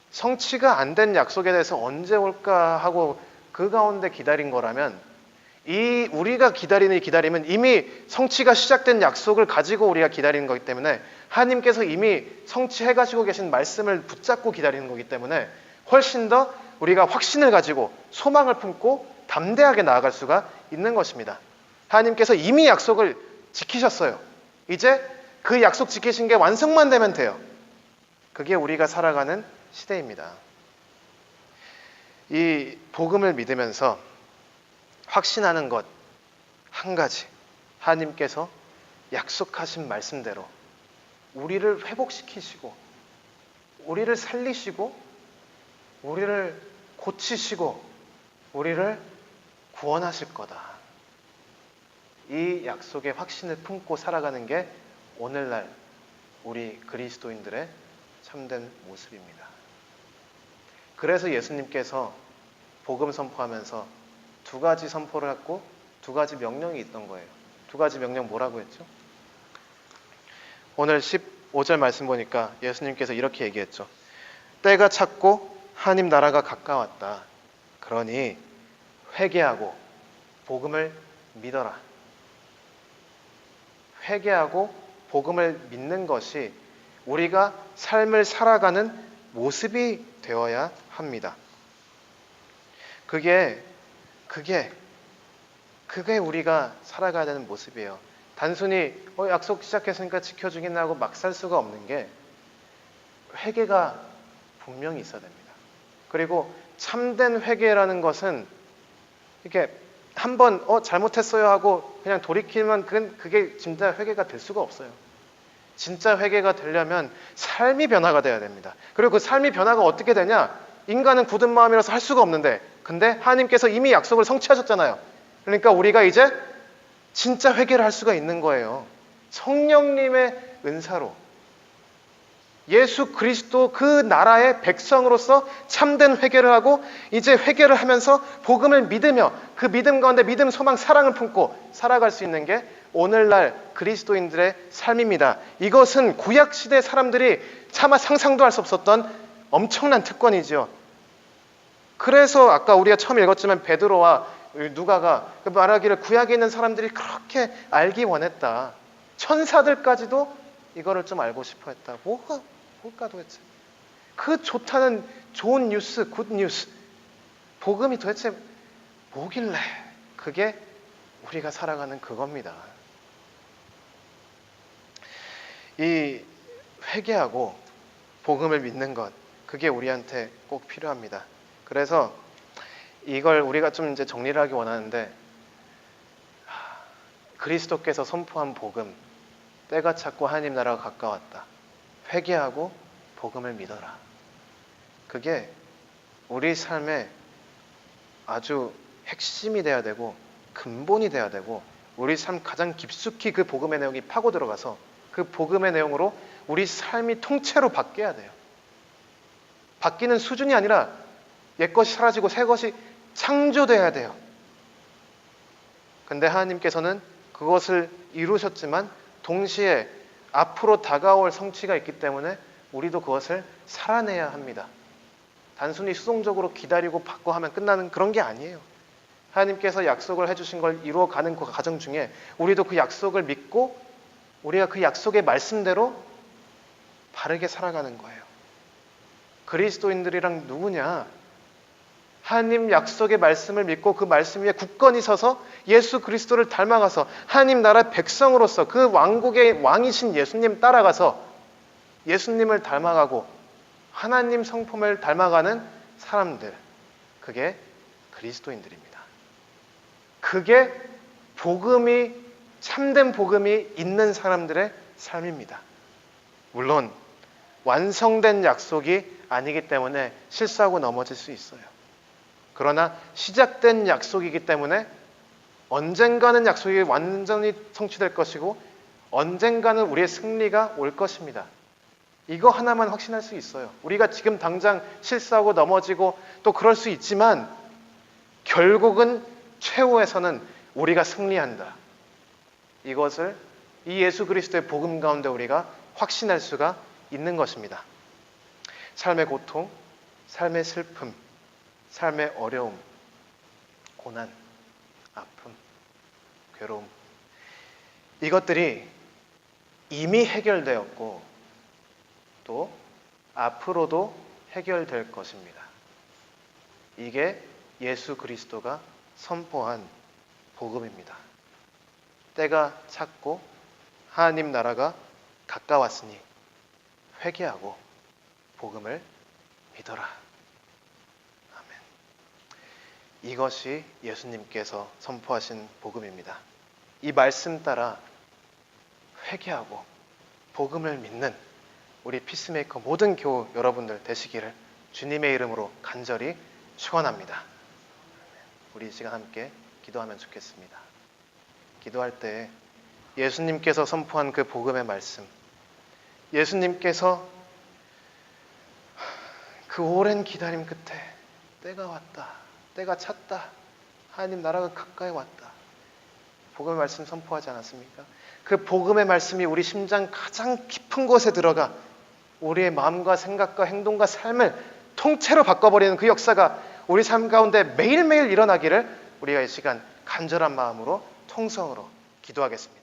성취가 안 된 약속에 대해서 언제 올까 하고 그 가운데 기다린 거라면 우리가 기다리는 이 기다림은 이미 성취가 시작된 약속을 가지고 우리가 기다리는 거기 때문에 하나님께서 이미 성취해 가지고 계신 말씀을 붙잡고 기다리는 거기 때문에 훨씬 더 우리가 확신을 가지고 소망을 품고 담대하게 나아갈 수가 있는 것입니다. 하나님께서 이미 약속을 지키셨어요. 이제 그 약속 지키신 게 완성만 되면 돼요. 그게 우리가 살아가는 시대입니다. 이 복음을 믿으면서 확신하는 것 한 가지, 하나님께서 약속하신 말씀대로 우리를 회복시키시고 우리를 살리시고 우리를 고치시고 우리를 구원하실 거다. 이 약속의 확신을 품고 살아가는 게 오늘날 우리 그리스도인들의 참된 모습입니다. 그래서 예수님께서 복음 선포하면서 두 가지 선포를 했고 두 가지 명령이 있던 거예요. 두 가지 명령 뭐라고 했죠? 오늘 15절 말씀 보니까 예수님께서 이렇게 얘기했죠. 때가 찼고 하나님 나라가 가까웠다. 그러니 회개하고 복음을 믿어라. 회개하고 복음을 믿는 것이 우리가 삶을 살아가는 모습이 되어야 합니다. 그게 우리가 살아가야 되는 모습이에요. 단순히 약속 시작했으니까 지켜주겠나 하고 막 살 수가 없는 게 회개가 분명히 있어야 됩니다. 그리고 참된 회개라는 것은 이렇게 한번 잘못했어요 하고 그냥 돌이키면 그게 진짜 회개가 될 수가 없어요. 진짜 회개가 되려면 삶이 변화가 돼야 됩니다. 그리고 그 삶이 변화가 어떻게 되냐? 인간은 굳은 마음이라서 할 수가 없는데 근데 하나님께서 이미 약속을 성취하셨잖아요. 그러니까 우리가 이제 진짜 회개를 할 수가 있는 거예요. 성령님의 은사로 예수 그리스도 그 나라의 백성으로서 참된 회개를 하고 이제 회개를 하면서 복음을 믿으며 그 믿음 가운데 믿음, 소망, 사랑을 품고 살아갈 수 있는 게 오늘날 그리스도인들의 삶입니다. 이것은 구약시대 사람들이 차마 상상도 할 수 없었던 엄청난 특권이죠. 그래서 아까 우리가 처음 읽었지만 베드로와 누가가 말하기를 구약에 있는 사람들이 그렇게 알기 원했다. 천사들까지도 이거를 좀 알고 싶어 했다. 뭘까 도대체? 그 좋다는 좋은 뉴스, 굿 뉴스. 복음이 도대체 뭐길래? 그게 우리가 살아가는 그겁니다. 이 회개하고 복음을 믿는 것, 그게 우리한테 꼭 필요합니다. 그래서 이걸 우리가 좀 이제 정리를 하기 원하는데 그리스도께서 선포한 복음, 때가 찼고 하나님 나라가 가까웠다. 회개하고 복음을 믿어라. 그게 우리 삶의 아주 핵심이 돼야 되고 근본이 돼야 되고 우리 삶 가장 깊숙이 그 복음의 내용이 파고 들어가서 그 복음의 내용으로 우리 삶이 통째로 바뀌어야 돼요. 바뀌는 수준이 아니라 옛것이 사라지고 새것이 창조돼야 돼요. 근데 하나님께서는 그것을 이루셨지만 동시에 앞으로 다가올 성취가 있기 때문에 우리도 그것을 살아내야 합니다. 단순히 수동적으로 기다리고 받고 하면 끝나는 그런 게 아니에요. 하나님께서 약속을 해주신 걸 이루어가는 그 과정 중에 우리도 그 약속을 믿고 우리가 그 약속의 말씀대로 바르게 살아가는 거예요. 그리스도인들이랑 누구냐? 하나님 약속의 말씀을 믿고 그 말씀 위에 굳건히 서서 예수 그리스도를 닮아가서 하나님 나라 백성으로서 그 왕국의 왕이신 예수님 따라가서 예수님을 닮아가고 하나님 성품을 닮아가는 사람들, 그게 그리스도인들입니다. 그게 복음이, 참된 복음이 있는 사람들의 삶입니다. 물론 완성된 약속이 아니기 때문에 실수하고 넘어질 수 있어요. 그러나 시작된 약속이기 때문에 언젠가는 약속이 완전히 성취될 것이고 언젠가는 우리의 승리가 올 것입니다. 이거 하나만 확신할 수 있어요. 우리가 지금 당장 실수하고 넘어지고 또 그럴 수 있지만 결국은 최후에서는 우리가 승리한다. 이것을 이 예수 그리스도의 복음 가운데 우리가 확신할 수가 있는 것입니다. 삶의 고통, 삶의 슬픔, 삶의 어려움, 고난, 아픔, 괴로움, 이것들이 이미 해결되었고 또 앞으로도 해결될 것입니다. 이게 예수 그리스도가 선포한 복음입니다. 때가 찼고 하나님 나라가 가까웠으니 회개하고 복음을 믿어라. 아멘. 이것이 예수님께서 선포하신 복음입니다. 이 말씀 따라 회개하고 복음을 믿는 우리 피스메이커 모든 교우 여러분들 되시기를 주님의 이름으로 간절히 축원합니다. 우리 이 시간 함께 기도하면 좋겠습니다. 기도할 때 예수님께서 선포한 그 복음의 말씀, 예수님께서 그 오랜 기다림 끝에 때가 왔다, 때가 찼다, 하나님 나라가 가까이 왔다, 복음의 말씀 선포하지 않았습니까? 그 복음의 말씀이 우리 심장 가장 깊은 곳에 들어가 우리의 마음과 생각과 행동과 삶을 통째로 바꿔버리는 그 역사가 우리 삶 가운데 매일매일 일어나기를 우리가 이 시간 간절한 마음으로 통성으로 기도하겠습니다.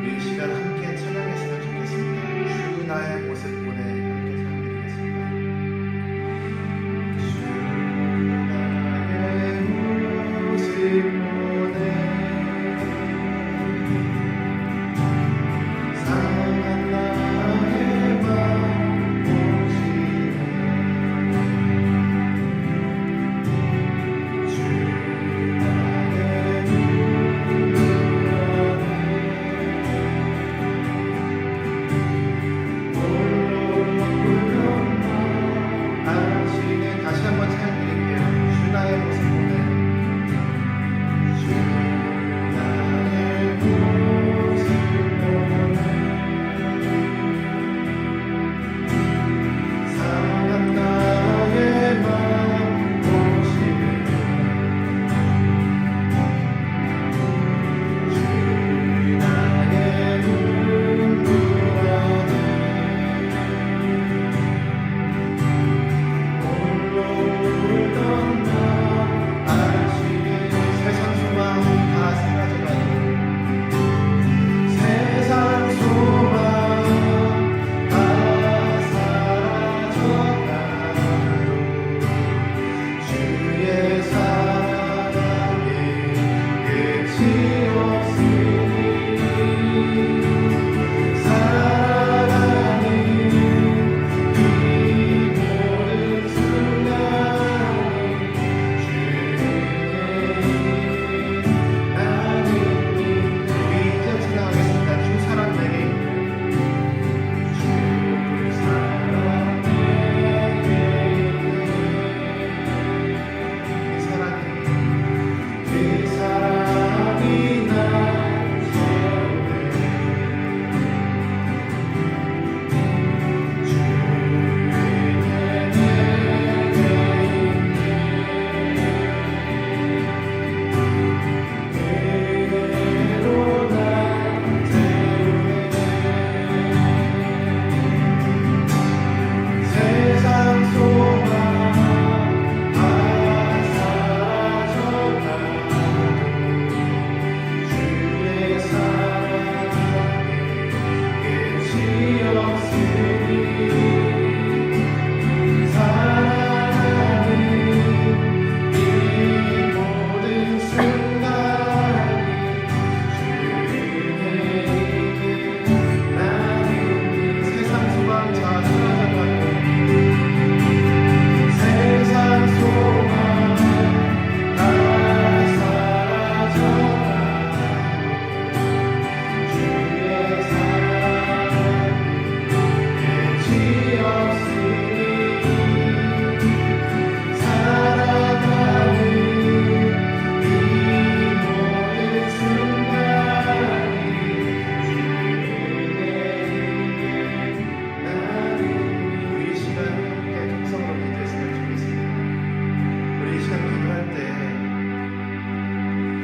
우리 이 시간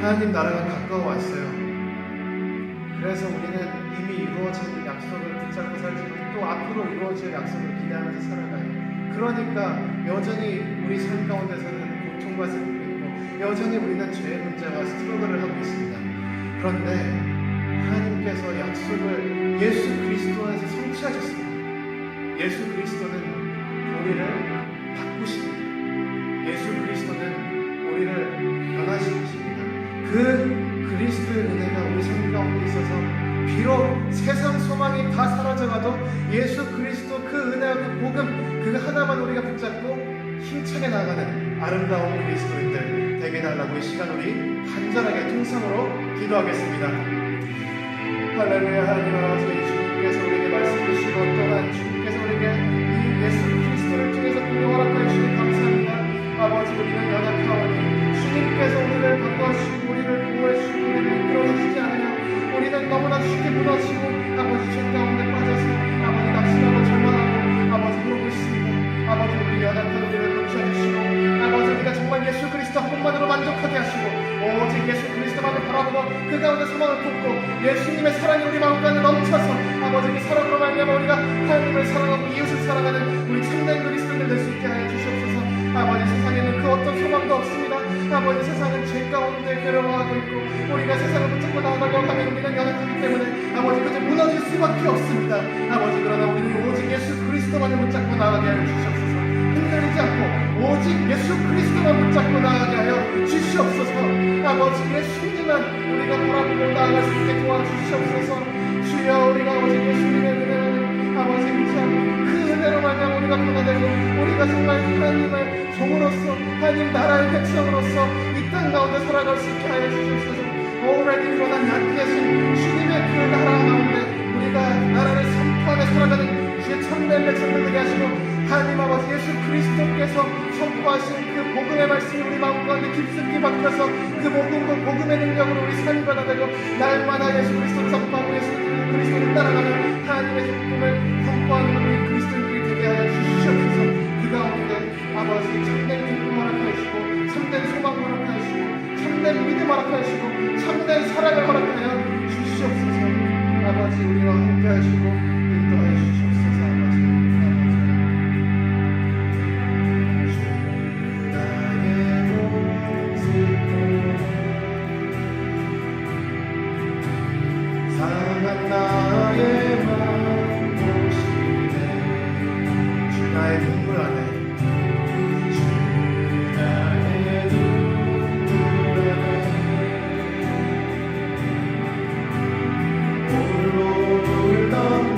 하나님 나라가 가까워 왔어요. 그래서 우리는 이미 이루어진 약속을 붙잡고 살지만 또 앞으로 이루어질 약속을 기대하면서 살아가요. 그러니까 여전히 우리 삶 가운데서는 고통과 슬픔이 있고 여전히 우리는 죄의 문제와 스트러글을 하고 있습니다. 그런데 하나님께서 약속을 예수 그리스도 안에서 성취하셨습니다. 예수 그리스도는 우리를 바꾸십니다. 예수 그리스도는 우리를 변화시키십니다. 그 그리스도의 은혜가 우리 삶 가운데 있어서 비록 세상 소망이 다 사라져가도 예수 그리스도 그 은혜와 그 복음 그 하나만 우리가 붙잡고 힘차게 나가는 아름다운 그리스도인들 되게 달라고 이 시간 우리 간절하게 통성으로 기도하겠습니다. 할렐루야. 하나님 아버지, 주님께서 우리에게 말씀 주시고 또한 주님께서 우리에게 이 예수 그리스도를 통해서 공유하라고 주시니 감사합니다. 아버지, 우리는 연약하오니 주님께서 우리를 바꿔주시고 우리를 보호해주시고 우리를 이끌어주시지 않으면 우리는 너무나 쉽게 무너지고 아버지 죄 가운데 빠져서 아버지 낙심하고 절망하고 아버지 그러고 있습니다. 아버지, 우리 연약한 우리를 고쳐주시고 아버지, 우리가 정말 예수 그리스도 한 분만으로 만족하게 하시고 오직 예수 그리스도만을 바라보고 그 가운데 소망을 품고 예수님의 사랑이 우리 마음 가운데 넘쳐서 아버지 그 사랑으로 말미암아 우리가 하나님을 사랑하고 이웃을 사랑하는 우리 참된 그리스도인들 될 수 있게 하여 주시옵소서. 아버지, 세상에는 그 어떤 소망도 없습니다. 아버지, 세상은 죄 가운데 괴로워하고 있고 우리가 세상을 붙잡고 나아가려고 하면 우리는 연약하기 때문에 아버지 그저 무너질 수밖에 없습니다. 아버지, 그러나 우리는 오직 예수 그리스도만을 붙잡고 나아가게 하여 주시옵소서. 흔들리지 않고 오직 예수 그리스도만 붙잡고 나아가게 하여 주시옵소서. 아버지, 예수님만 우리가 바라보고 나아갈 수 있게 도와주시옵소서. 주여, 우리가 오직 예수님의 은혜를 아버지 의지하고 그 은혜로 말미암아 우리가 변화되고 우리가 정말 하나님의 종으로서 하나님 나라의 백성으로서 이 땅 가운데 살아갈 수 있게 하여 주시옵소서. 오래디 그러나 약계신 주님의 그 나라 가운데 우리가 나라를 선포하며 살아가는 주의 참된 백성들 되게 하시고 하나님 아버지, 예수 그리스도께서 선포하신 그 복음의 말씀이 우리 마음 가운데 깊숙이 박혀서 그 복음의 능력으로 우리 삶이 변화되고 날마다 예수 그리스도를 선포하고 예수 그리스도를 따라가는 하나님의 복음을 선포하는 우리 그리스도인들이 되게 하여 주시옵소서. 그 가운데 아버지 참된 기쁨 허락하시고 참된 소망 허락하시고 참된 믿음 허락하시고 참된 사랑을 허락하여 주시옵소서. 아버지, 우리와 함께 하시고 인도하여 주시옵소서. 아버지, 상한 나의 마음 보시네. 주 나의 눈물 안에 홀로 울던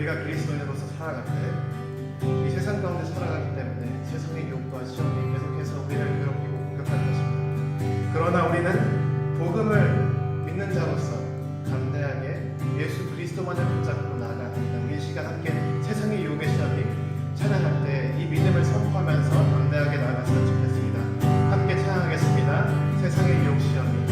우리가 그리스도인으로서 살아갈 때 이 세상 가운데 살아가기 때문에 세상의 유혹과 시험이 계속해서 우리를 괴롭히고 공격할 것입니다. 그러나 우리는 복음을 믿는 자로서 담대하게 예수 그리스도만을 붙잡고 나아가는 우리 시간 함께 세상의 유혹의 시험이 찬양할 때 이 믿음을 선포하면서 담대하게 나아갔으면 좋겠습니다. 함께 찬양하겠습니다. 세상의 유혹 시험이.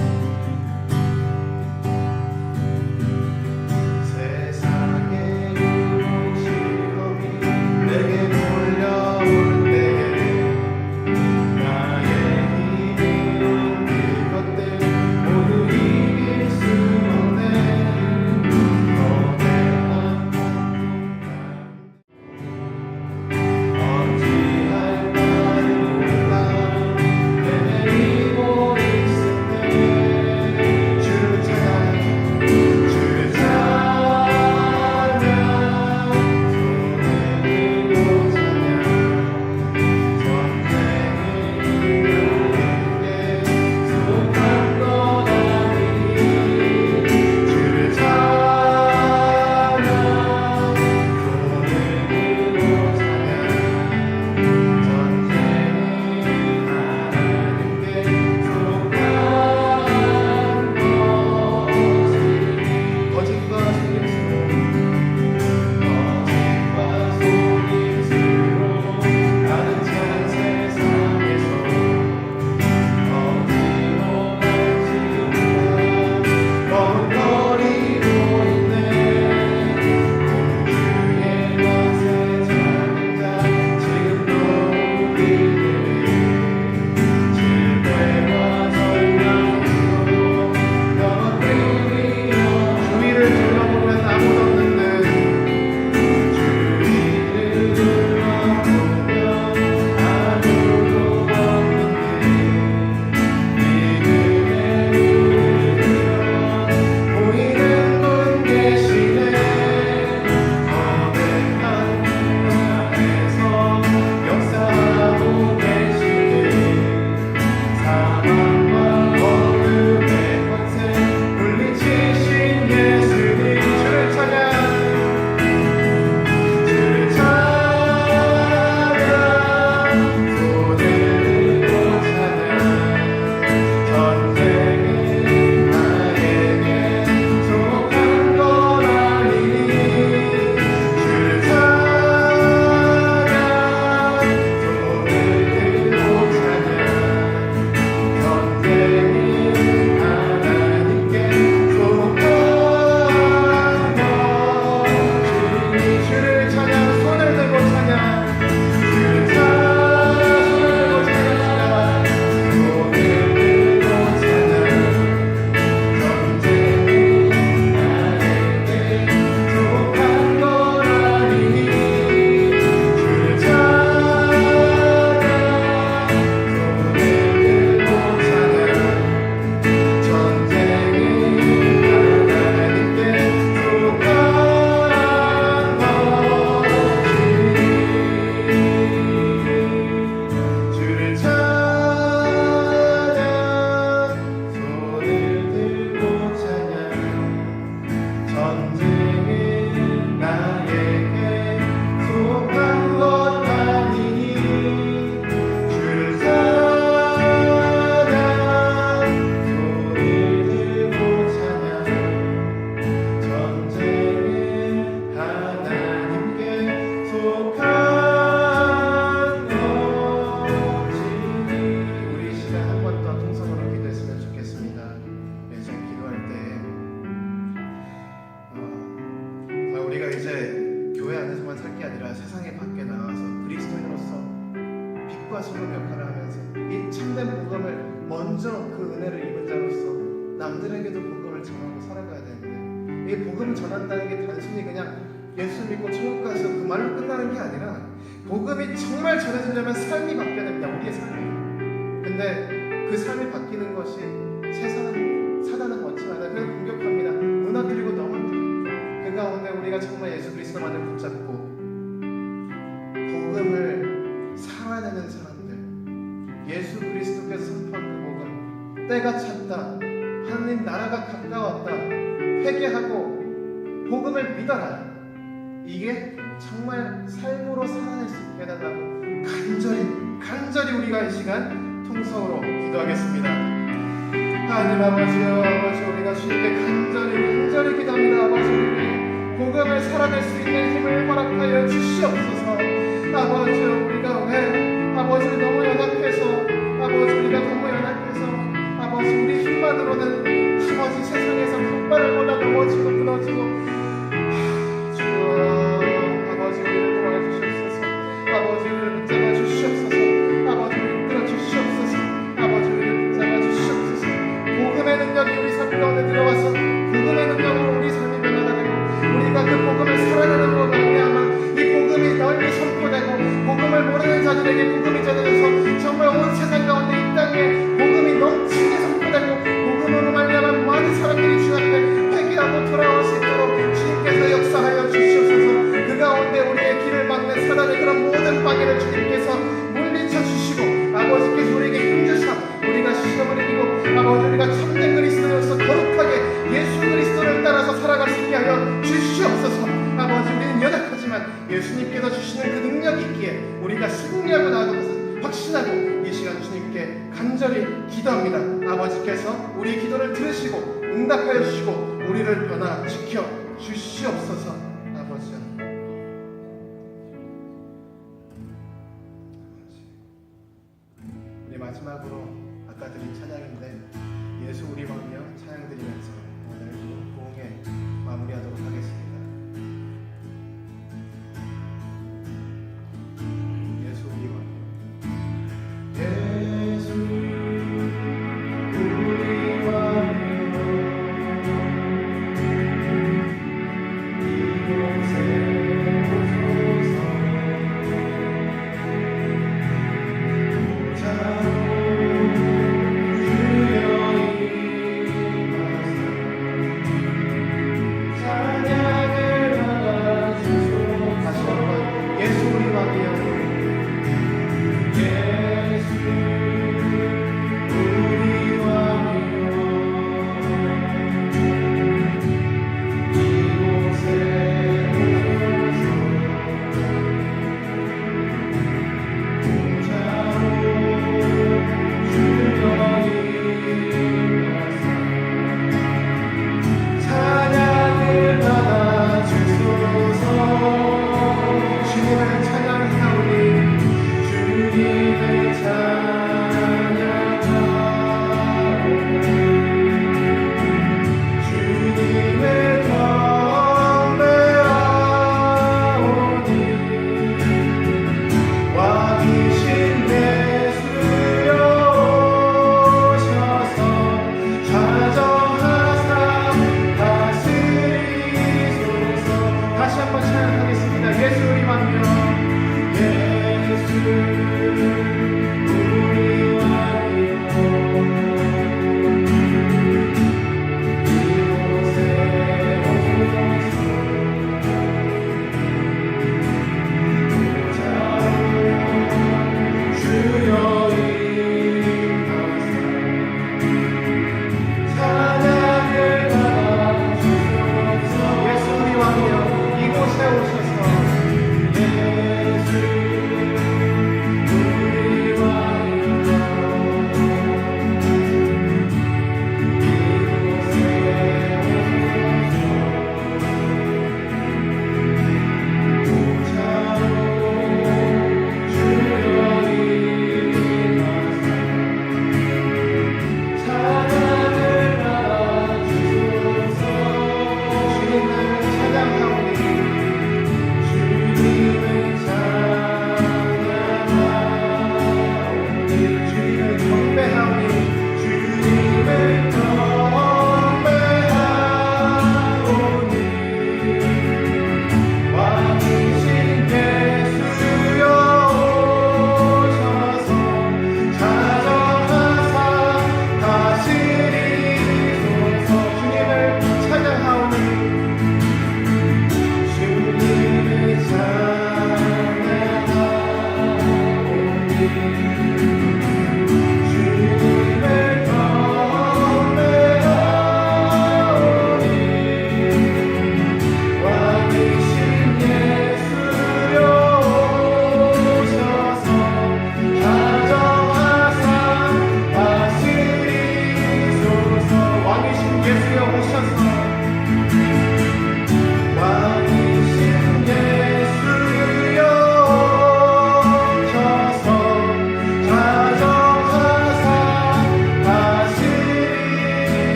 소금 역할을 하면서 이 참된 복음을 먼저 그 은혜를 입은 자로서 남들에게도 복음을 전하고 살아가야 되는데, 이 복음을 전한다는 게 단순히 그냥 예수 믿고 천국 가서 그 말로 끝나는 게 아니라 복음이 정말 전해지려면 삶이 바뀌어야 됩니다. 우리의 삶이. 근데 그 삶이 바뀌는 것이 세상은, 사단은 원치 않아요. 그냥 공격합니다. 무너뜨리고 넘어뜨리고. 그 가운데 우리가 정말 예수 그리스도만을 붙잡고 복음을 살아내는 사람들, 예수 그리스도께서 선포한 그 복음, 때가 찼다, 하나님 나라가 가까웠다, 회개하고 복음을 믿어라, 이게 정말 삶으로 살아낼 수 있게 해달라고 간절히 우리가 이 시간 통성으로 기도하겠습니다. 하나님 아버지 우리가 주님께 간절히 기도합니다. 아버지 우리 복음을 살아낼 수 있는 힘을 허락하여 주시옵소서. 아버지 우리가 왜 아버지 너무 연약해서 아버지 우리 힘만으로는 아버지 세상에서 깃발보다 넘어지고 무너지고 주여 아버지 우리를 도와주시옵소서. 아버지 우리를 붙잡아 주시옵소서. 아버지 우리를 이끌어 주시옵소서. 아버지 우리를 붙잡아 주시옵소서. 복음의 능력이 우리 삶 가운데 들어와서 복음의 능력으로 우리 삶이 변화가 되고 우리가 그 복음을 살아내는 것으로 말미암아 이 복음이 널리 선포되고 복음을 모르는 자들에게 복음이 전해져서 정말 온 세상 가운데 이 땅에 복음이 넘치게 선포되고 복음으로 말미암아 많은 사람들이 주 앞에 회개하고 돌아올 수 있도록 주님께서 역사하여 주시옵소서. 그 가운데 우리의 길을 막는 사단의 그런 모든 방해를 주님께서 물리쳐 주시고 아버지께서 우리에게 힘주사 우리가 시험을 이기고 아버지 우리가 참된 그리스도로서 거룩하게 예수 그리스도를 따라서 살아갈 수 있게 하여 주시옵소서. 아버지 우리는 연약하지만 예수님께서 주시는 그 능력이 있기에 우리가 승리하고 나아가는 것을 확신하고 이 시간 주님께 간절히 기도합니다. 아버지께서 우리 기도를 들으시고 응답하여 주시고 우리를 변화시켜 주시옵소서. 아버지 우리 마지막으로 아까 드린 찬양인데 예수 우리 왕며 찬양 드리면서 오늘 부흥회 마무리하도록 하겠습니다. 예수 우리 왕 예수 우리 왕 이곳에 오소서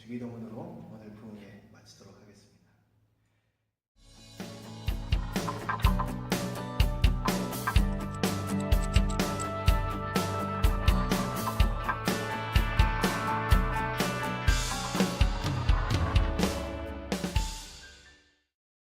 주기도문으로 오늘